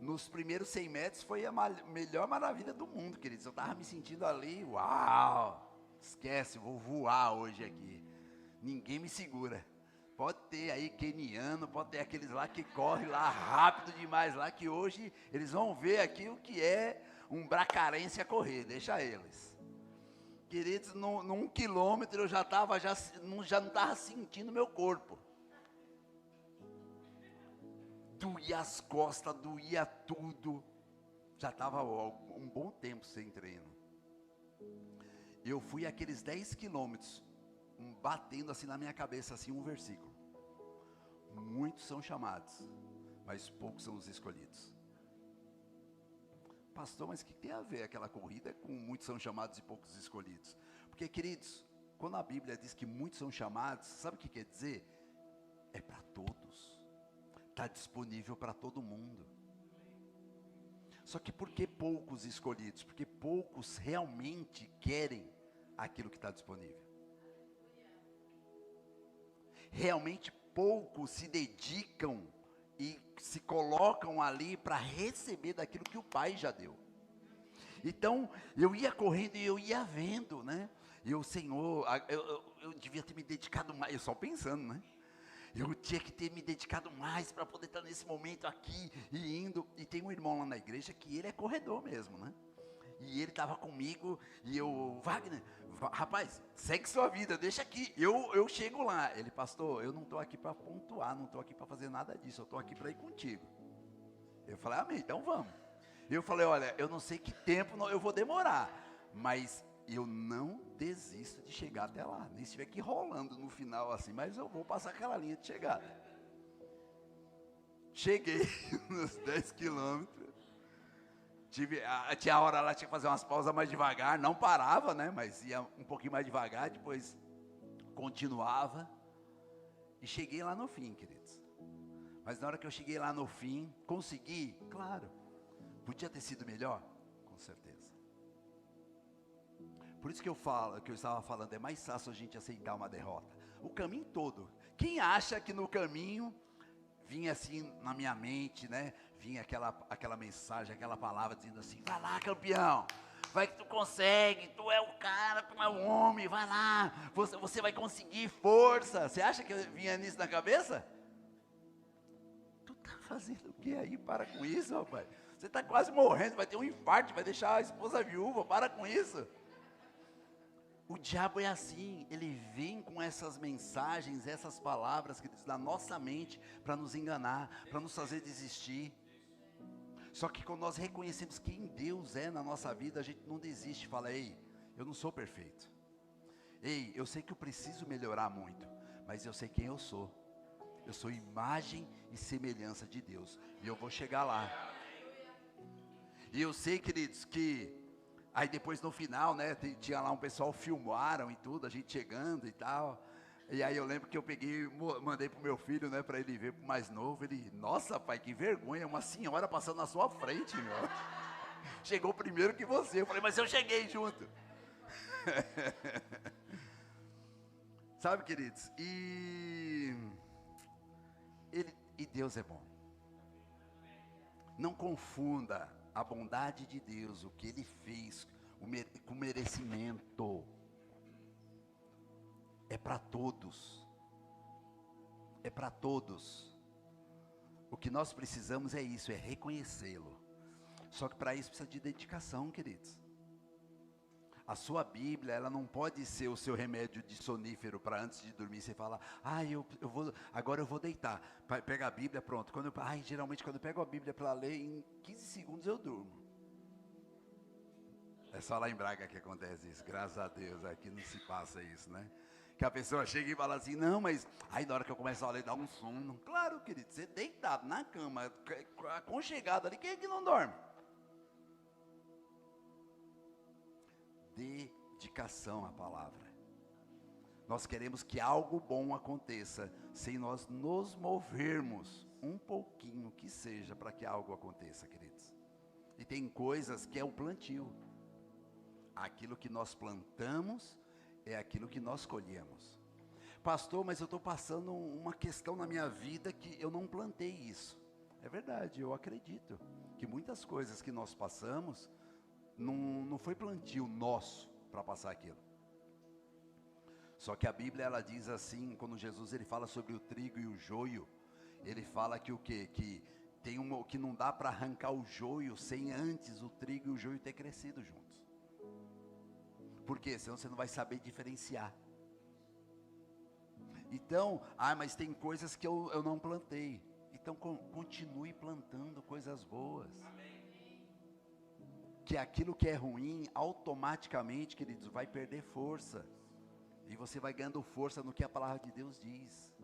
Speaker 1: nos primeiros 100 metros foi a melhor maravilha do mundo, queridos. Eu estava me sentindo ali, uau, esquece, vou voar hoje aqui. Ninguém me segura. Pode ter aí queniano, pode ter aqueles lá que correm lá rápido demais lá, que hoje eles vão ver aqui o que é um bracarense a correr, deixa eles. Queridos, num quilômetro eu já não estava sentindo meu corpo. Doía as costas, doía tudo. Já estava um bom tempo sem treino. Eu fui aqueles 10 quilômetros, batendo assim na minha cabeça, assim um versículo. Muitos são chamados, mas poucos são os escolhidos. Pastor, mas o que tem a ver aquela corrida com muitos são chamados e poucos escolhidos? Porque, queridos, quando a Bíblia diz que muitos são chamados, sabe o que quer dizer? É para todos. Está disponível para todo mundo. Só que por que poucos escolhidos? Porque poucos realmente querem aquilo que está disponível. Realmente poucos se dedicam e se colocam ali para receber daquilo que o Pai já deu. Então, eu ia correndo e eu ia vendo, né? E o Senhor, eu devia ter me dedicado mais, eu só pensando, né? Eu tinha que ter me dedicado mais para poder estar nesse momento aqui e indo. E tem um irmão lá na igreja que ele é corredor mesmo, né? E ele estava comigo e eu, Wagner, rapaz, segue sua vida, deixa aqui, eu chego lá. Ele, pastor, eu não estou aqui para pontuar, não estou aqui para fazer nada disso, eu estou aqui para ir contigo. Eu falei, amém, então vamos. Eu falei, olha, eu não sei que tempo eu vou demorar, mas eu não desisto de chegar até lá, nem se estiver aqui rolando no final assim, mas eu vou passar aquela linha de chegada. Cheguei nos 10 quilômetros, tinha hora lá, tinha que fazer umas pausas mais devagar, não parava, né, mas ia um pouquinho mais devagar, depois continuava, e cheguei lá no fim, queridos. Mas na hora que eu cheguei lá no fim, consegui, claro, podia ter sido melhor, com certeza. Por isso que eu estava falando, é mais fácil a gente aceitar uma derrota. O caminho todo. Quem acha que no caminho vinha assim na minha mente, né? Vinha aquela mensagem, aquela palavra dizendo assim: vai lá, campeão, vai que tu consegue, tu é o cara, tu é o homem, vai lá, você vai conseguir, força. Você acha que vinha nisso na cabeça? Tu tá fazendo o que aí? Para com isso, rapaz. Você tá quase morrendo, vai ter um infarto, vai deixar a esposa viúva, para com isso. O diabo é assim, ele vem com essas mensagens, essas palavras que diz na nossa mente para nos enganar, para nos fazer desistir. Só que quando nós reconhecemos quem Deus é na nossa vida, a gente não desiste, fala, ei, eu não sou perfeito. Ei, eu sei que eu preciso melhorar muito, mas eu sei quem eu sou. Eu sou imagem e semelhança de Deus, e eu vou chegar lá. E eu sei, queridos, que aí depois no final, né, tinha lá um pessoal, filmaram e tudo, a gente chegando e tal. E aí eu lembro que eu peguei, mandei pro meu filho, né, para ele ver, pro mais novo. Ele, nossa pai, que vergonha, uma senhora passando na sua frente, meu. Chegou primeiro que você. Eu falei, mas eu cheguei junto. Sabe, queridos, e Deus é bom. Não confunda a bondade de Deus, o que Ele fez, com merecimento. É para todos. É para todos. O que nós precisamos é isso, é reconhecê-lo. Só que para isso precisa de dedicação, queridos. A sua Bíblia, ela não pode ser o seu remédio de sonífero para antes de dormir você falar, agora eu vou deitar. Pega a Bíblia, pronto. Geralmente quando eu pego a Bíblia para ler, em 15 segundos eu durmo. É só lá em Braga que acontece isso, graças a Deus, aqui não se passa isso, né? Que a pessoa chega e fala assim, não, mas aí na hora que eu começo a ler, dá um sono. Claro, querido, você deitado na cama, aconchegado ali, quem é que não dorme? Dedicação à palavra. Nós queremos que algo bom aconteça, sem nós nos movermos um pouquinho que seja para que algo aconteça, queridos. E tem coisas que é o plantio. Aquilo que nós plantamos é aquilo que nós colhemos. Pastor, mas eu estou passando uma questão na minha vida que eu não plantei isso. É verdade, eu acredito que muitas coisas que nós passamos, não foi plantio nosso para passar aquilo. Só que a Bíblia, ela diz assim, quando Jesus ele fala sobre o trigo e o joio, ele fala que o quê? Que não dá para arrancar o joio sem antes o trigo e o joio ter crescido juntos. Por quê? Senão você não vai saber diferenciar. Então, mas tem coisas que eu não plantei. Então continue plantando coisas boas. Que aquilo que é ruim, automaticamente, queridos, vai perder força. E você vai ganhando força no que a palavra de Deus diz.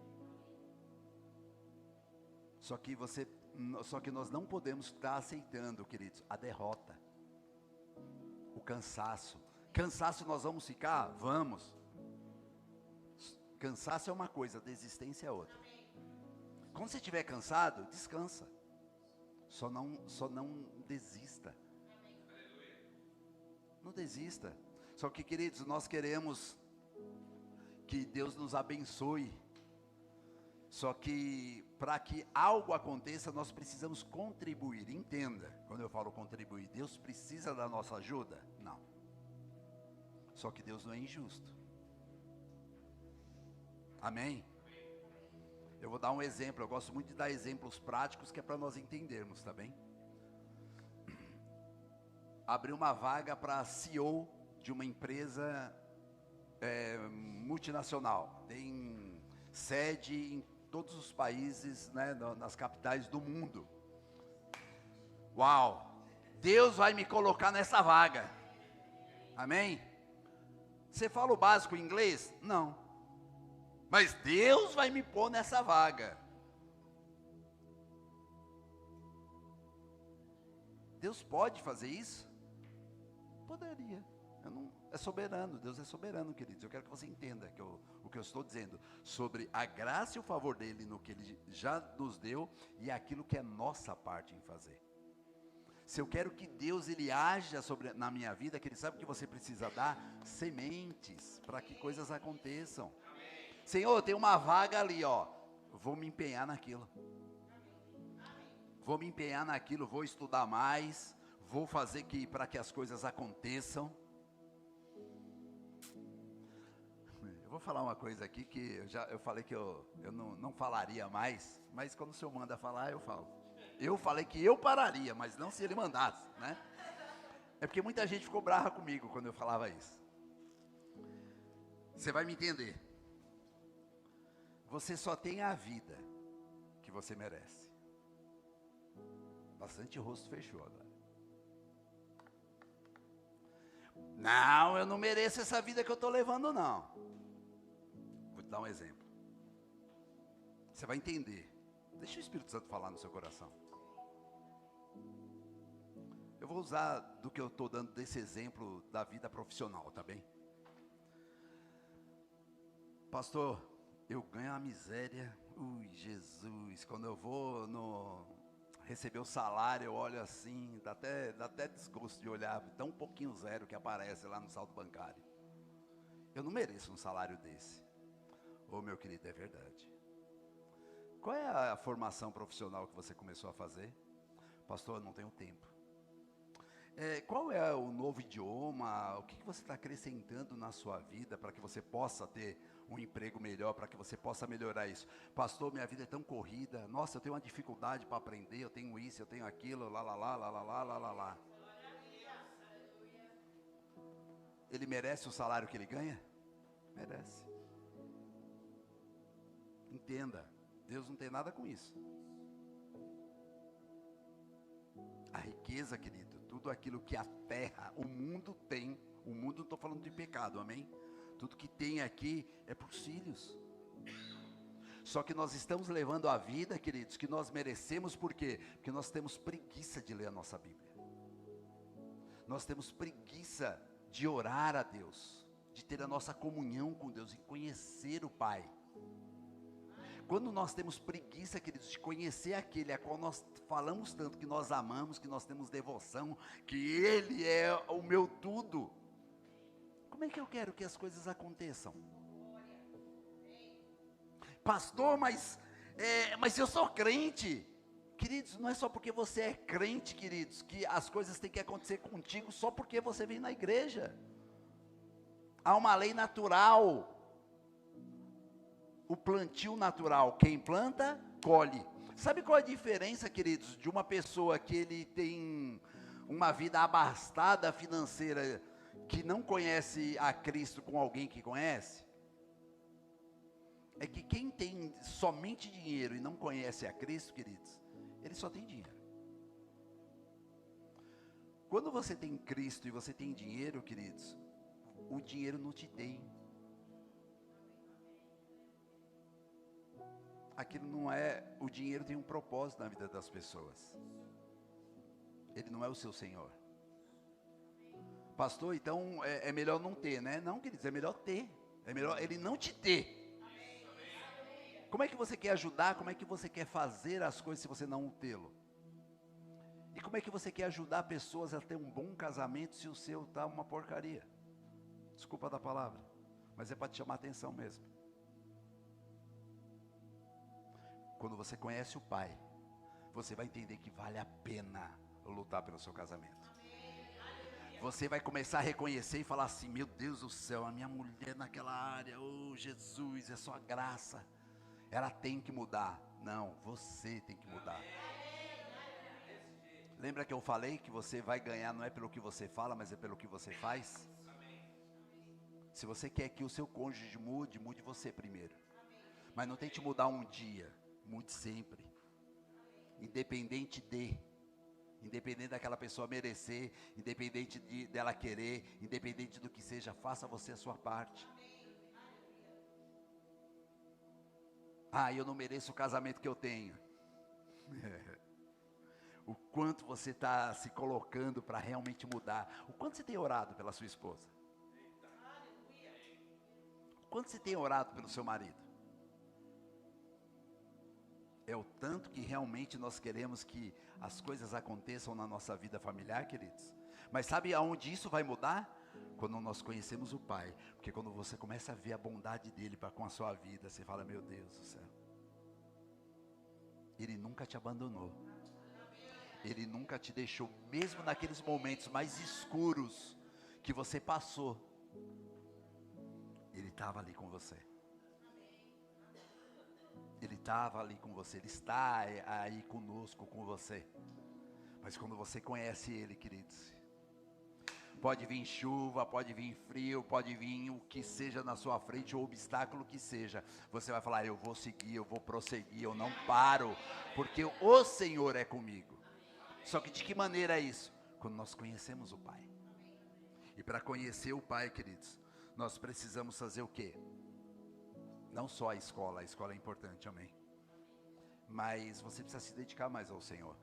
Speaker 1: Só que nós não podemos estar aceitando, queridos, a derrota. O cansaço. Cansaço nós vamos ficar? Vamos. Cansaço é uma coisa, desistência é outra. Quando você estiver cansado, descansa. Só não desista. Não desista. Só que, queridos, nós queremos que Deus nos abençoe. Só que para que algo aconteça, nós precisamos contribuir. Entenda, quando eu falo contribuir, Deus precisa da nossa ajuda? Não. Só que Deus não é injusto. Amém? Eu vou dar um exemplo, eu gosto muito de dar exemplos práticos que é para nós entendermos, tá bem? Abri uma vaga para CEO de uma empresa multinacional. Tem sede em todos os países, né, nas capitais do mundo. Uau! Deus vai me colocar nessa vaga. Amém? Você fala o básico em inglês? Não. Mas Deus vai me pôr nessa vaga. Deus pode fazer isso? Poderia. É soberano, Deus é soberano, queridos. Eu quero que você entenda o que eu estou dizendo sobre a graça e o favor dele no que ele já nos deu e aquilo que é nossa parte em fazer. Se eu quero que Deus ele haja na minha vida, que ele sabe que você precisa dar sementes para que coisas aconteçam. Senhor, tem uma vaga ali, ó. Vou me empenhar naquilo. Vou me empenhar naquilo, vou estudar mais, vou fazer para que as coisas aconteçam. Eu vou falar uma coisa aqui que eu falei que eu não falaria mais, mas quando o senhor manda falar, eu falo. Eu falei que eu pararia, mas não se ele mandasse, né? É porque muita gente ficou brava comigo quando eu falava isso. Você vai me entender. Você só tem a vida que você merece. Bastante rosto fechou agora. Não, eu não mereço essa vida que eu estou levando, não. Vou te dar um exemplo. Você vai entender. Deixa o Espírito Santo falar no seu coração. Eu vou usar do que eu estou dando desse exemplo da vida profissional, tá bem? Pastor, eu ganho a miséria. Ui, Jesus, quando eu vou receber o salário, eu olho assim, dá até desgosto de olhar, tão pouquinho zero que aparece lá no saldo bancário. Eu não mereço um salário desse. Ô, meu querido, é verdade. Qual é a formação profissional que você começou a fazer? Pastor, eu não tenho tempo. Qual é o novo idioma? O que você está acrescentando na sua vida para que você possa ter um emprego melhor, para que você possa melhorar isso? Pastor, minha vida é tão corrida. Nossa, eu tenho uma dificuldade para aprender. Eu tenho isso, eu tenho aquilo, lá. Ele merece o salário que ele ganha? Merece. Entenda, Deus não tem nada com isso. A riqueza, querido, tudo aquilo que a terra, o mundo tem, o mundo, não estou falando de pecado, amém? Tudo que tem aqui é para os filhos. Só que nós estamos levando a vida, queridos, que nós merecemos, por quê? Porque nós temos preguiça de ler a nossa Bíblia. Nós temos preguiça de orar a Deus, de ter a nossa comunhão com Deus, em conhecer o Pai. Quando nós temos preguiça, queridos, de conhecer aquele a qual nós falamos tanto, que nós amamos, que nós temos devoção, que Ele é o meu tudo, como é que eu quero que as coisas aconteçam? Pastor, mas eu sou crente. Queridos, não é só porque você é crente, queridos, que as coisas têm que acontecer contigo só porque você vem na igreja. Há uma lei natural. O plantio natural, quem planta, colhe. Sabe qual é a diferença, queridos, de uma pessoa que ele tem uma vida abastada financeira, que não conhece a Cristo, com alguém que conhece? É que quem tem somente dinheiro e não conhece a Cristo, queridos, ele só tem dinheiro. Quando você tem Cristo e você tem dinheiro, queridos, o dinheiro não te tem. Aquilo não é, o dinheiro tem um propósito na vida das pessoas. Ele não é o seu Senhor. Pastor, então é melhor não ter, né? Não, queridos, é melhor ter. É melhor ele não te ter. Como é que você quer ajudar? Como é que você quer fazer as coisas se você não tê-lo? E como é que você quer ajudar pessoas a ter um bom casamento se o seu está uma porcaria? Desculpa da palavra, mas é para te chamar a atenção mesmo. Quando você conhece o Pai, você vai entender que vale a pena lutar pelo seu casamento. Você vai começar a reconhecer e falar assim: meu Deus do céu, a minha mulher naquela área, oh Jesus, é só graça. Ela tem que mudar. Não, você tem que mudar. Lembra que eu falei que você vai ganhar não é pelo que você fala, mas é pelo que você faz? Se você quer que o seu cônjuge mude, mude você primeiro. Mas não tente mudar um dia, mude sempre. Independente daquela pessoa merecer, independente dela querer, independente do que seja, faça você a sua parte. Ah, eu não mereço o casamento que eu tenho. O quanto você está se colocando para realmente mudar. O quanto você tem orado pela sua esposa. O quanto você tem orado pelo seu marido. É o tanto que realmente nós queremos que as coisas aconteçam na nossa vida familiar, queridos. Mas sabe aonde isso vai mudar? Quando nós conhecemos o Pai. Porque quando você começa a ver a bondade dele para com a sua vida, você fala: meu Deus do céu. Ele nunca te abandonou. Ele nunca te deixou, mesmo naqueles momentos mais escuros que você passou. Ele estava ali com você. Ele estava ali com você. Ele está aí conosco, com você. Mas quando você conhece Ele, queridos, pode vir chuva, pode vir frio, pode vir o que seja na sua frente, o obstáculo que seja, você vai falar: eu vou seguir, eu vou prosseguir, eu não paro, porque o Senhor é comigo. Só que de que maneira é isso? Quando nós conhecemos o Pai. E para conhecer o Pai, queridos, nós precisamos fazer o quê? Não só a escola é importante, amém. Mas você precisa se dedicar mais ao Senhor.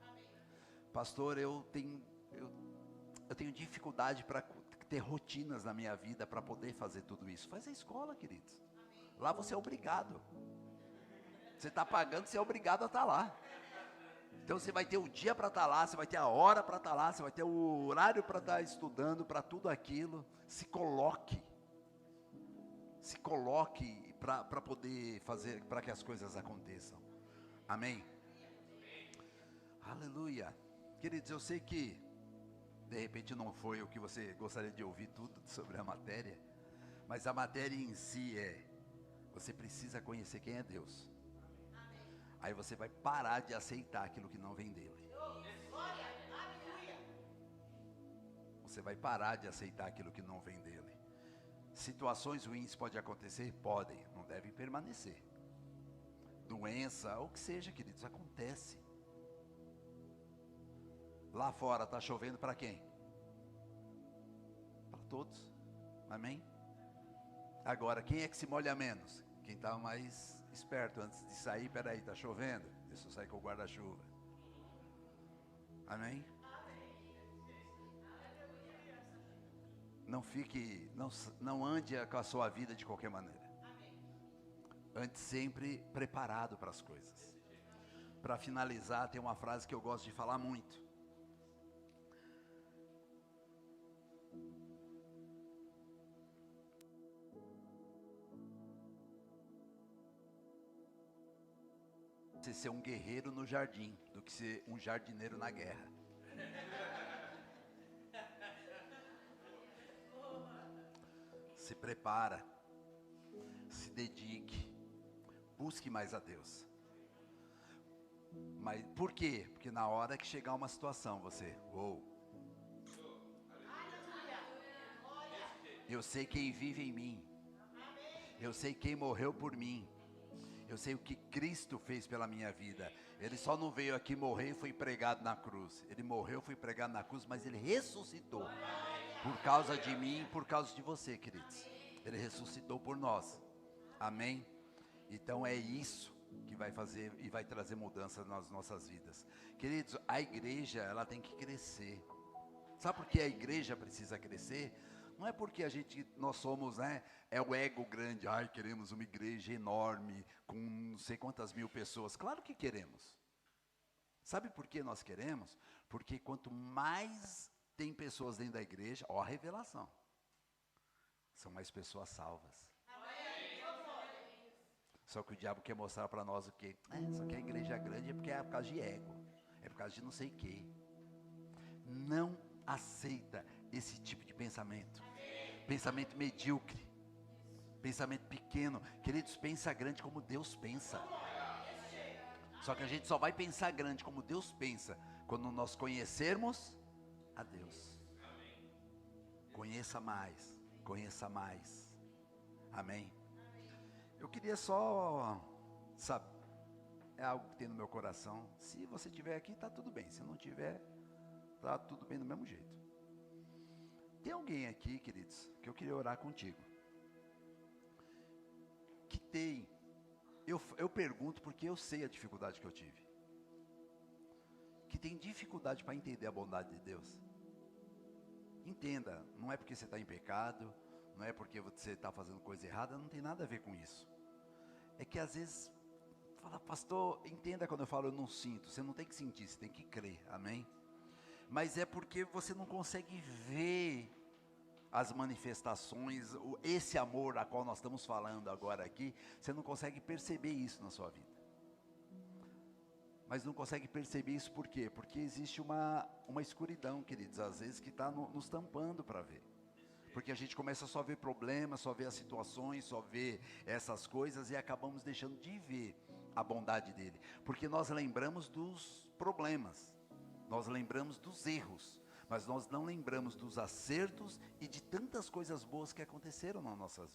Speaker 1: Pastor, eu tenho dificuldade para ter rotinas na minha vida para poder fazer tudo isso. Faz a escola, queridos. Lá você é obrigado. Você está pagando, você é obrigado a estar lá. Então você vai ter o dia para estar lá, você vai ter a hora para estar lá, você vai ter o horário para estar estudando, para tudo aquilo. Se coloque para poder fazer, para que as coisas aconteçam. Amém? Aleluia. Queridos, eu sei que de repente não foi o que você gostaria de ouvir tudo sobre a matéria, mas a matéria em si você precisa conhecer quem é Deus. Aí você vai parar de aceitar aquilo que não vem dele. Você vai parar de aceitar aquilo que não vem dele. Situações ruins podem acontecer? Podem, não devem permanecer. Doença, ou o que seja, queridos, acontece. Lá fora está chovendo para quem? Para todos, amém? Agora, quem é que se molha menos? Quem está mais esperto antes de sair. Peraí, está chovendo? Deixa eu sair com o guarda-chuva. Amém? não ande com a sua vida de qualquer maneira. Ande sempre preparado para as coisas. Para finalizar, tem uma frase que eu gosto de falar muito. Você ser um guerreiro no jardim do que ser um jardineiro na guerra. Se prepara, se dedique, busque mais a Deus. Mas por quê? Porque na hora que chegar uma situação, eu sei quem vive em mim, eu sei quem morreu por mim, eu sei o que Cristo fez pela minha vida. Ele só não veio aqui morrer e foi pregado na cruz. Ele morreu, foi pregado na cruz, mas ele ressuscitou. Por causa de mim e por causa de você, queridos. Ele ressuscitou por nós. Amém? Então é isso que vai fazer e vai trazer mudança nas nossas vidas. Queridos, a igreja, ela tem que crescer. Sabe por que a igreja precisa crescer? Não é porque nós somos, é o ego grande. Ai, queremos uma igreja enorme, com não sei quantas mil pessoas. Claro que queremos. Sabe por que nós queremos? Porque quanto mais tem pessoas dentro da igreja, ó a revelação. São mais pessoas salvas. Só que o diabo quer mostrar para nós o quê? Só que a igreja é grande porque é por causa de ego. É por causa de não sei o quê. Não aceita esse tipo de pensamento. Pensamento medíocre. Pensamento pequeno. Queridos, pensa grande como Deus pensa. Só que a gente só vai pensar grande como Deus pensa quando nós conhecermos a Deus. Conheça mais. Conheça mais. Amém? Eu queria só, sabe, é algo que tem no meu coração. Se você estiver aqui, está tudo bem. Se não tiver, está tudo bem do mesmo jeito. Tem alguém aqui, queridos, que eu queria orar contigo. Que tem, eu pergunto porque eu sei a dificuldade que eu tive. Que tem dificuldade para entender a bondade de Deus. Entenda, não é porque você está em pecado, não é porque você está fazendo coisa errada, não tem nada a ver com isso. É que às vezes, fala, pastor, entenda quando eu falo eu não sinto. Você não tem que sentir, você tem que crer, amém? Mas é porque você não consegue ver as manifestações, esse amor a qual nós estamos falando agora aqui, você não consegue perceber isso na sua vida. Mas não consegue perceber isso por quê? Porque existe uma escuridão, queridos, às vezes que está nos tampando para ver. Porque a gente começa só a ver problemas, só ver as situações, só ver essas coisas e acabamos deixando de ver a bondade dele. Porque nós lembramos dos problemas, nós lembramos dos erros, mas nós não lembramos dos acertos e de tantas coisas boas que aconteceram nas nossas